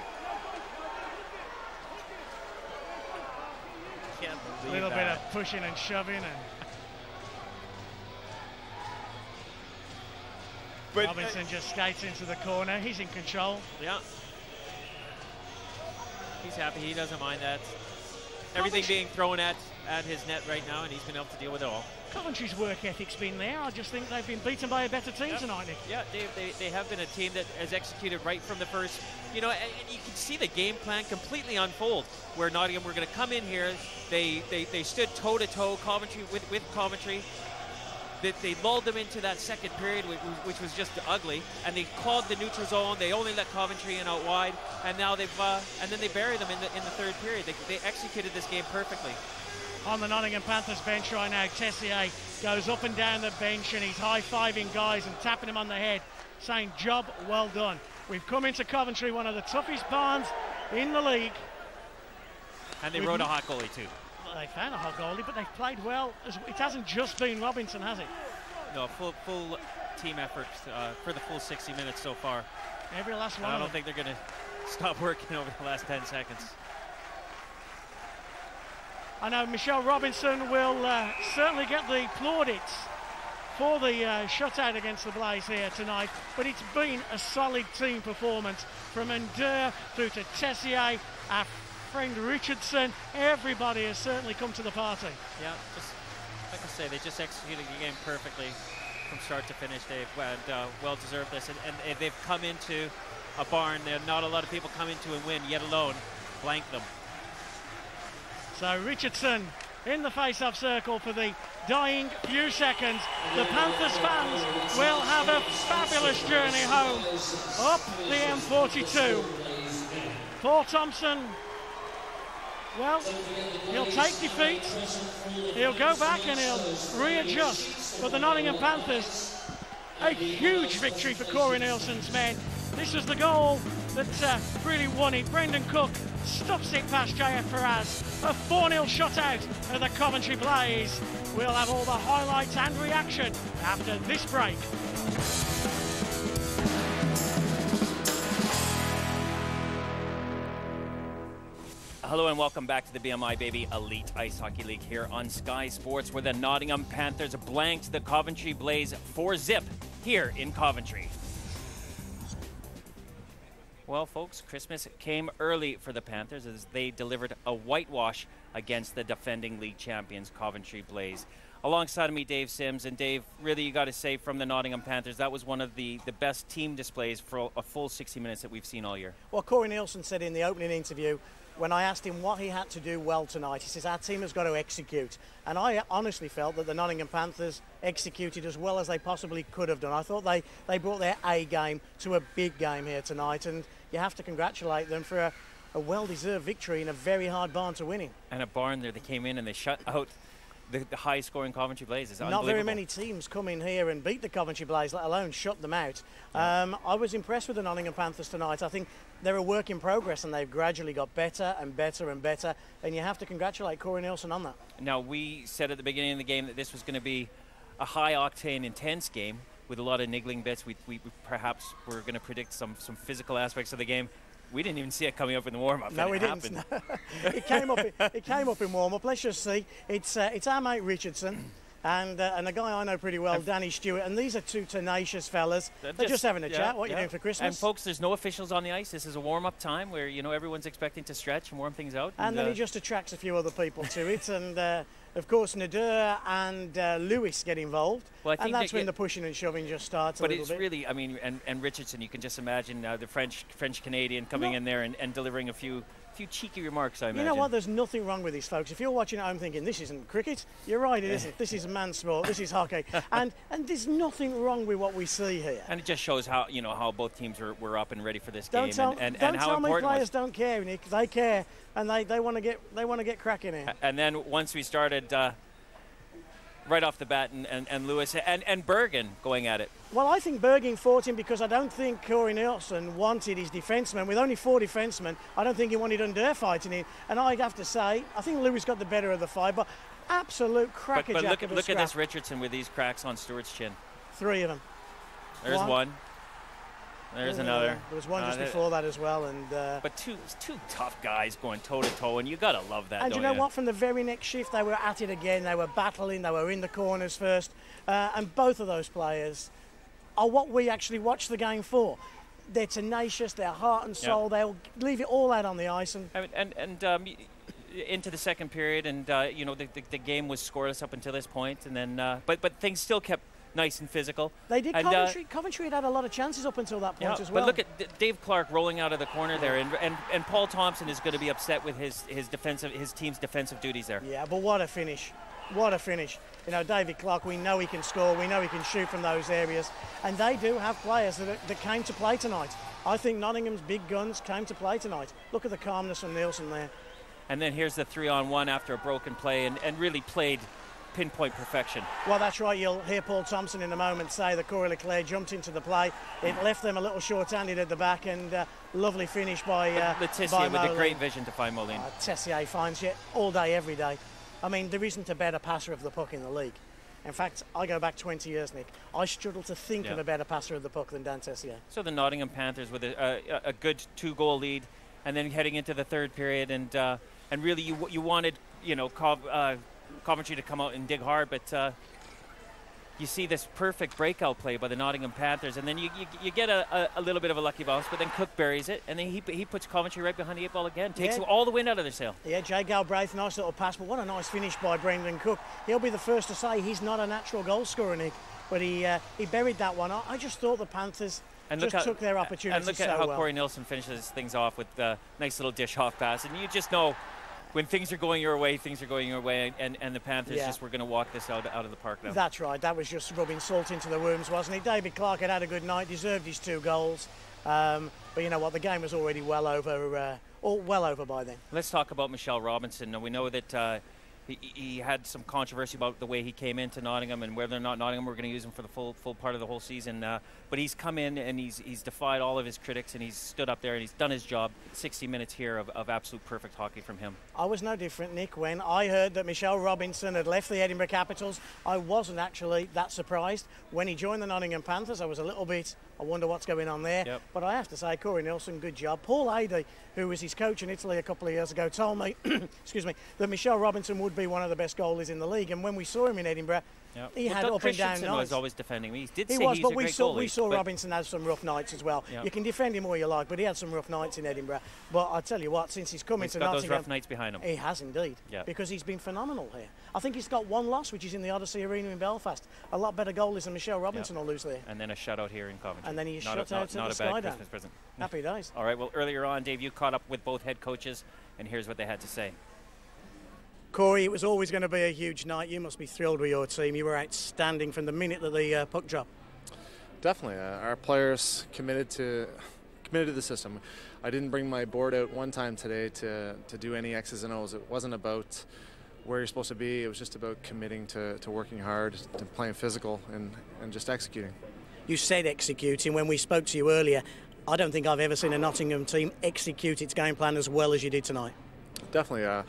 A little bit of pushing and shoving, and But Robinson just skates into the corner. He's in control. Yeah. He's happy. He doesn't mind that. Everything being thrown at his net right now, and he's been able to deal with it all. Coventry's work ethic's been there. I just think they've been beaten by a better team tonight, Nick. Yeah, Dave, they have been a team that has executed right from the first. You know, and you can see the game plan completely unfold, where Nottingham were going to come in here. They stood toe-to-toe Coventry with Coventry. They lulled them into that second period, which was just ugly, and they clogged the neutral zone. They only let Coventry in out wide, and now they've and then they bury them in the third period. They executed this game perfectly. On the Nottingham Panthers bench right now, Tessier goes up and down the bench, and he's high-fiving guys and tapping them on the head, saying, "Job well done." We've come into Coventry, one of the toughest barns in the league. And they rode a hot goalie too. They found a hot goalie, but they've played well. It hasn't just been Robinson, has it? No, full team effort for the full 60 minutes so far. Every last one. I don't think they're going to stop working over the last 10 seconds. I know Michelle Robinson will certainly get the plaudits for the shutout against the Blaze here tonight, but it's been a solid team performance from Endure through to Tessier, our friend Richardson. Everybody has certainly come to the party. Yeah, just like I say, they just executed the game perfectly from start to finish, Dave, and well deserved this. And they've come into a barn that not a lot of people come into and win, yet alone blank them. So Richardson in the face-off circle for the dying few seconds. The Panthers fans will have a fabulous journey home up the M42. Paul Thompson, well, he'll take defeat, he'll go back and he'll readjust. But the Nottingham Panthers, a huge victory for Corey Nielsen's men. This was the goal that really won it. Brendan Cook stuffs it past JF Faraz. A 4-0 shutout of the Coventry Blaze. We'll have all the highlights and reaction after this break. Hello and welcome back to the BMI Baby Elite Ice Hockey League here on Sky Sports, where the Nottingham Panthers blanked the Coventry Blaze 4-0 here in Coventry. Well, folks, Christmas came early for the Panthers as they delivered a whitewash against the defending league champions, Coventry Blaze. Alongside of me, Dave Sims. And Dave, really, you got to say, from the Nottingham Panthers, that was one of the best team displays for a full 60 minutes that we've seen all year. Well, Corey Nielsen said in the opening interview, when I asked him what he had to do well tonight, he says, our team has got to execute. And I honestly felt that the Nottingham Panthers executed as well as they possibly could have done. I thought they brought their A game to a big game here tonight, and you have to congratulate them for a well-deserved victory in a very hard barn to winning. And a barn there, they came in and they shut out the high-scoring Coventry Blaze. Is Not very many teams come in here and beat the Coventry Blaze, let alone shut them out. I was impressed with the Nottingham Panthers tonight. I think they're a work in progress, and they've gradually got better and better and better, and you have to congratulate Corey Nielsen on that. Now, we said at the beginning of the game that this was going to be a high-octane, intense game with a lot of niggling bits. We perhaps were going to predict some physical aspects of the game. We didn't even see it coming up in the warm-up. No, we didn't. No. It came up in warm-up. Let's just see. It's our mate Richardson and a guy I know pretty well, Danny Stewart. And these are two tenacious fellas. They're just having a chat. What are you doing for Christmas? And folks, there's no officials on the ice. This is a warm-up time where everyone's expecting to stretch and warm things out. And then he just attracts a few other people to it. And of course, Nader and Lewis get involved, well, and that's when the pushing and shoving just starts a little bit. But it's really, I mean, and Richardson, you can just imagine the French-Canadian coming in there and delivering a few cheeky remarks, I imagine. You know what? There's nothing wrong with this, folks. If you're watching at home thinking, this isn't cricket, you're right, it isn't. This is man's sport. This is hockey. And there's nothing wrong with what we see here. And it just shows how, how both teams were up and ready for this game and how important it was. Don't tell me players don't care, Nick. They care, and they want to get cracking here. And then once we started right off the bat, and Lewis and Bergen going at it. Well, I think Bergen fought him because I don't think Corey Nielsen wanted his defensemen. With only 4 defensemen, I don't think he wanted Under fighting him. And I'd have to say, I think Lewis got the better of the fight, but absolute crackerjack of a scrap. But look at this Richardson with these cracks on Stewart's chin. 3 of them. There's one. There's another. There was one just before that as well. But two tough guys going toe-to-toe, and you got to love that, and you know what? From the very next shift, they were at it again. They were battling. They were in the corners first. And both of those players are what we actually watch the game for. They're tenacious, they're heart and soul. They'll leave it all out on the ice. And into the second period, and you know, the game was scoreless up until this point, and then but things still kept nice and physical. They did. And Coventry had a lot of chances up until that point as well. But look at Dave Clark rolling out of the corner there, and Paul Thompson is going to be upset with his team's defensive duties there. Yeah, but what a finish. What a finish. You know, David Clark, we know he can score, we know he can shoot from those areas, and they do have players that came to play tonight. I think Nottingham's big guns came to play tonight. Look at the calmness from Nielsen there. And then here's the 3-on-1 after a broken play, and really played pinpoint perfection. Well, that's right. You'll hear Paul Thompson in a moment say that Corey Leclerc jumped into the play. It left them a little short-handed at the back, and lovely finish by TESSIER with a great vision to find Moline. TESSIER finds you all day, every day. I mean, there isn't a better passer of the puck in the league. In fact, I go back 20 years, Nick. I struggle to think of a better passer of the puck than Dan TESSIER. So the Nottingham Panthers with a good 2-goal lead, and then heading into the third period, and really you wanted, you know, Coventry to come out and dig hard, but you see this perfect breakout play by the Nottingham Panthers, and then you get a little bit of a lucky bounce, but then Cook buries it, and then he puts Coventry right behind the 8 ball again, takes all the wind out of their sail. Yeah, Jay Galbraith, nice little pass, but what a nice finish by Brendan Cook. He'll be the first to say he's not a natural goal scorer, Nick, but he buried that one. I just thought the Panthers took their opportunity. And look at how Corey Nielsen finishes things off with a nice little dish-off pass, and you just know when things are going your way, and the Panthers just were going to walk this out of the park now. That's right. That was just rubbing salt into the wounds, wasn't he? David Clark had a good night, deserved his 2 goals. But you know what? The game was already well over by then. Let's talk about Michelle Robinson. Now, we know that he had some controversy about the way he came into Nottingham and whether or not Nottingham were going to use him for the full part of the whole season. But he's come in and he's defied all of his critics, and he's stood up there and he's done his job. 60 minutes here of absolute perfect hockey from him. I was no different, Nick. When I heard that Michelle Robinson had left the Edinburgh Capitals, I wasn't actually that surprised. When he joined the Nottingham Panthers, I was a little bit, I wonder what's going on there. Yep. But I have to say, Corey Nielsen, good job. Paul Adey, who was his coach in Italy a couple of years ago, told me excuse me, that Michelle Robinson would be one of the best goalies in the league. And when we saw him in Edinburgh, he had up and down nights. Was always defending me. He was, but we saw Robinson have some rough nights as well. You can defend him all you like, but he had some rough nights in Edinburgh. But I tell you what, since he's come into Nottingham, those rough nights behind him. He has indeed, because he's been phenomenal here. I think he's got 1 loss, which is in the Odyssey Arena in Belfast. A lot better goalies than Michelle Robinson will lose there. And then a shutout here in Coventry. And then he's shut out to the Not a bad Christmas present. Happy days. All right, well, earlier on, Dave, you caught up with both head coaches, and here's what they had to say. Corey, it was always going to be a huge night. You must be thrilled with your team. You were outstanding from the minute that the puck dropped. Definitely. Our players committed to the system. I didn't bring my board out one time today to do any X's and O's. It wasn't about where you're supposed to be. It was just about committing to working hard, to playing physical, and just executing. You said executing. When we spoke to you earlier, I don't think I've ever seen a Nottingham team execute its game plan as well as you did tonight. Definitely.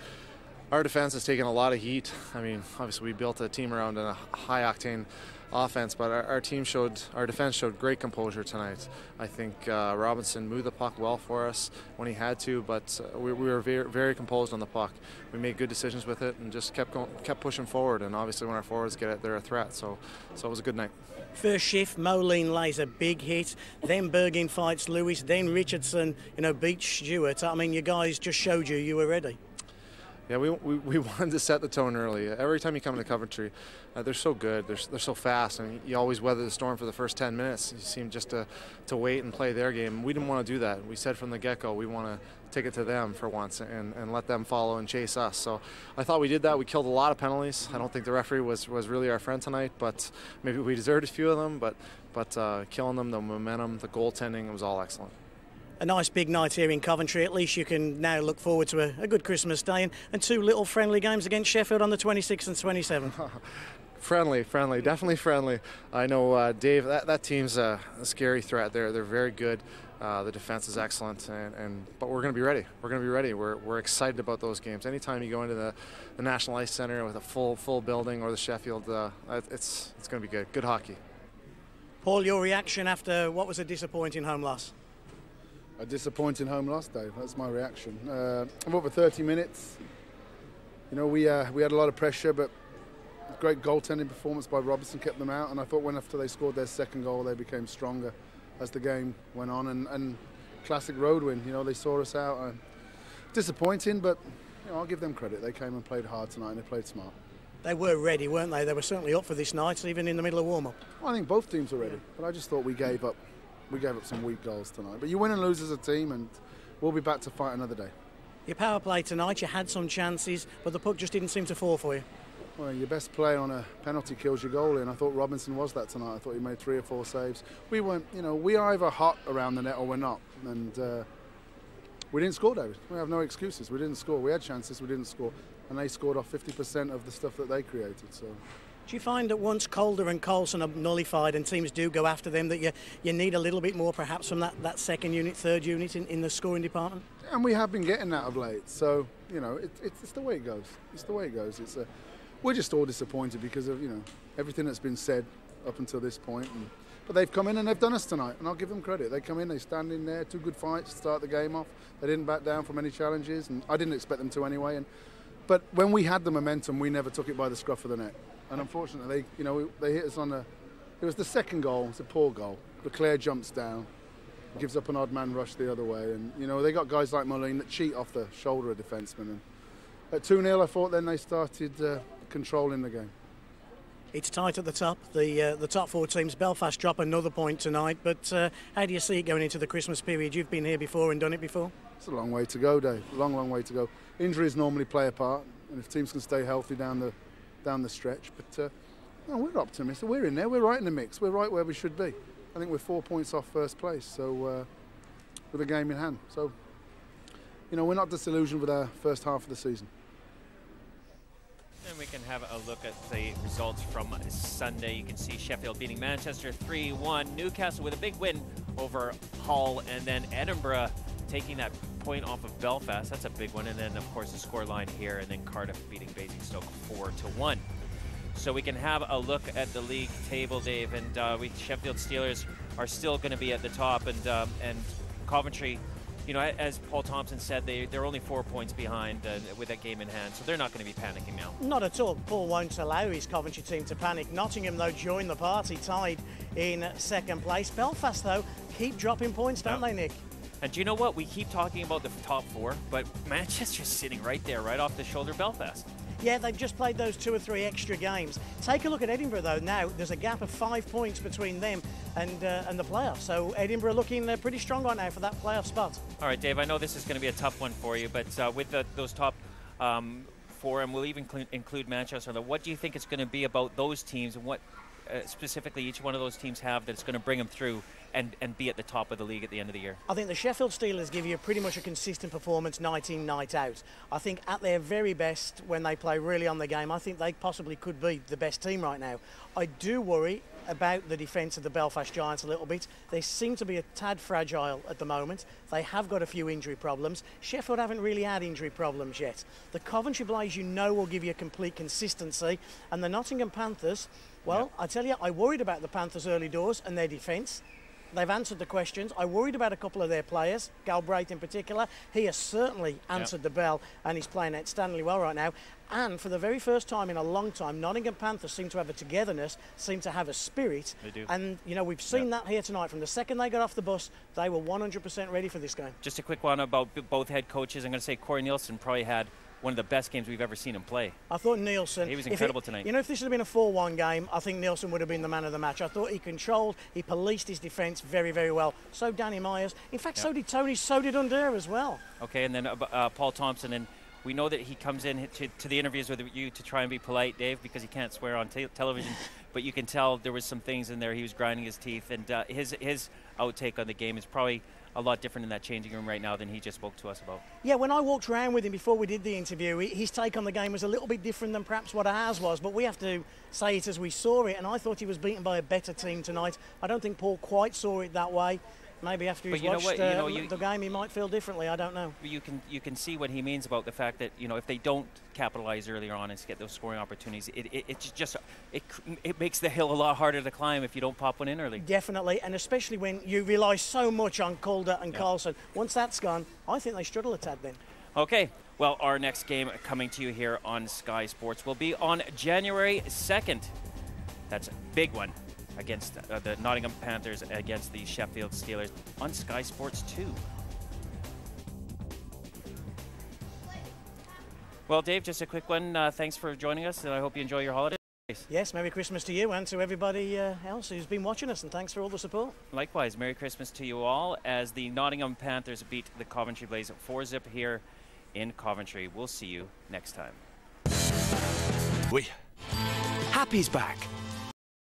Our defense has taken a lot of heat. I mean, obviously we built a team around a high-octane offense, but our defense showed great composure tonight. I think Robinson moved the puck well for us when he had to, but we were very, very composed on the puck. We made good decisions with it and just kept pushing forward. And obviously, when our forwards get it, they're a threat. So it was a good night. First shift, Moline lays a big hit. Then Bergin fights Lewis. Then Richardson, beats Stewart. I mean, you guys just showed you were ready. Yeah, we wanted to set the tone early. Every time you come to Coventry, they're so good, they're so fast, and you always weather the storm for the first 10 minutes. You seem just to wait and play their game. We didn't want to do that. We said from the get-go we want to take it to them for once and let them follow and chase us. So I thought we did that. We killed a lot of penalties. I don't think the referee was really our friend tonight, but maybe we deserved a few of them. But killing them, the momentum, the goaltending, it was all excellent. A nice big night here in Coventry. At least you can now look forward to a good Christmas day and 2 little friendly games against Sheffield on the 26th and 27th. Friendly, definitely friendly. I know, Dave, that team's a scary threat. They're very good. The defense is excellent, but we're going to be ready. We're excited about those games. Anytime you go into the National Ice Centre with a full building, or the Sheffield, it's going to be good. Good hockey. Paul, your reaction after what was a disappointing home loss? A disappointing home loss, Dave. That's my reaction. I'm over 30 minutes. We had a lot of pressure, but Great goaltending performance by Robertson kept them out, and I thought when after they scored their second goal, they became stronger as the game went on. And classic road win, you know, they saw us out. Disappointing, but you know, I'll give them credit. They came and played hard tonight, and they played smart. They were ready, weren't they? They were certainly up for this night, even in the middle of warm-up. Well, I think both teams were ready, but I just thought we gave up some weak goals tonight. But you win and lose as a team, and we'll be back to fight another day. Your power play tonight, you had some chances, but the puck just didn't seem to fall for you. Well, your best play on a penalty kills your goalie, and I thought Robinson was that tonight. I thought he made 3 or 4 saves. We weren't, you know, we are either hot around the net or we're not, and we didn't score, David. We have no excuses. We didn't score. We had chances, we didn't score, and they scored off 50% of the stuff that they created. So. Do you find that once Calder and Colson are nullified and teams do go after them, that you need a little bit more perhaps from that second unit, third unit in the scoring department? And we have been getting that of late. So, you know, it's the way it goes. It's the way it goes. We're just all disappointed because of, you know, everything that's been said up until this point. But they've come in and they've done us tonight, and I'll give them credit. They come in, they stand in there, 2 good fights to start the game off. They didn't back down from any challenges, and I didn't expect them to anyway. But when we had the momentum, we never took it by the scruff of the net. And unfortunately, you know, they hit us on it was the second goal. It's a poor goal. Leclerc jumps down, gives up an odd man rush the other way, and you know they got guys like Moline that cheat off the shoulder of defensemen. And at 2-0, I thought then they started controlling the game. It's tight at the top. The top 4 teams. Belfast drop another point tonight. But how do you see it going into the Christmas period? You've been here before and done it before. It's a long way to go, Dave. Long way to go. Injuries normally play a part, and if teams can stay healthy down the stretch. But no, we're optimistic. We're in there. We're right in the mix. We're right where we should be. I think we're 4 points off first place. So with a game in hand. So you know we're not disillusioned with our first half of the season. And we can have a look at the results from Sunday. You can see Sheffield beating Manchester 3-1. Newcastle with a big win over Hull, and then Edinburgh taking that point off of Belfast. That's a big one. And then, of course, the scoreline here, and then Cardiff beating Basingstoke 4-1. So we can have a look at the league table, Dave, and Sheffield Steelers are still going to be at the top, and Coventry, you know, as Paul Thompson said, they're only 4 points behind with that game in hand, so they're not going to be panicking now. Not at all. Paul won't allow his Coventry team to panic. Nottingham, though, joined the party, tied in second place. Belfast, though, keep dropping points, don't they, Nick? And do you know what? We keep talking about the top 4, but Manchester's sitting right there, right off the shoulder of Belfast. Yeah, they've just played those 2 or 3 extra games. Take a look at Edinburgh, though. Now, there's a gap of 5 points between them and the playoffs. So Edinburgh looking pretty strong right now for that playoff spot. All right, Dave, I know this is going to be a tough one for you, but with those top 4, and we'll even include Manchester, what do you think it's going to be about those teams, and what specifically each one of those teams have that's going to bring them through and be at the top of the league at the end of the year? I think the Sheffield Steelers give you pretty much a consistent performance night in, night out. I think at their very best, when they play really on the game, I think they possibly could be the best team right now. I do worry about the defence of the Belfast Giants a little bit. They seem to be a tad fragile at the moment. They have got a few injury problems. Sheffield haven't really had injury problems yet. The Coventry Blaze, you know, will give you a complete consistency. And the Nottingham Panthers, well, I tell you, I worried about the Panthers early doors and their defence. They've answered the questions. I worried about a couple of their players, Galbraith in particular. He has certainly answered the bell, and he's playing outstandingly well right now. And for the very first time in a long time, Nottingham Panthers seem to have a togetherness, seem to have a spirit. They do. And, you know, we've seen that here tonight. From the second they got off the bus, they were 100% ready for this game. Just a quick one about both head coaches. I'm going to say Corey Nielsen probably had one of the best games we've ever seen him play. I thought Nielsen... He was incredible tonight. You know, if this had been a 4-1 game, I think Nielsen would have been the man of the match. I thought he controlled, he policed his defence very, very well. So Danny Myers. In fact, so did Tony, so did Under as well. Okay, and then Paul Thompson, and we know that he comes in to the interviews with you to try and be polite, Dave, because he can't swear on television, but you can tell there was some things in there. He was grinding his teeth, and his outtake on the game is probably a lot different in that changing room right now than he just spoke to us about. Yeah, when I walked around with him before we did the interview, his take on the game was a little bit different than perhaps what ours was, but we have to say it as we saw it, and I thought he was beaten by a better team tonight. I don't think Paul quite saw it that way. Maybe after he's watched the game, he might feel differently. I don't know. You can see what he means about the fact that, you know, if they don't capitalize earlier on and get those scoring opportunities, it makes the hill a lot harder to climb if you don't pop one in early. Definitely, and especially when you rely so much on Calder and Carlson. Once that's gone, I think they struggle a tad then. Okay, Well, our next game coming to you here on Sky Sports will be on January 2nd. That's a big one against the Nottingham Panthers against the Sheffield Steelers on Sky Sports 2. Well, Dave, just a quick one. Thanks for joining us, and I hope you enjoy your holidays. Yes, Merry Christmas to you and to everybody else who's been watching us, and thanks for all the support. Likewise, Merry Christmas to you all as the Nottingham Panthers beat the Coventry Blaze 4-0 here in Coventry. We'll see you next time. Happy's back.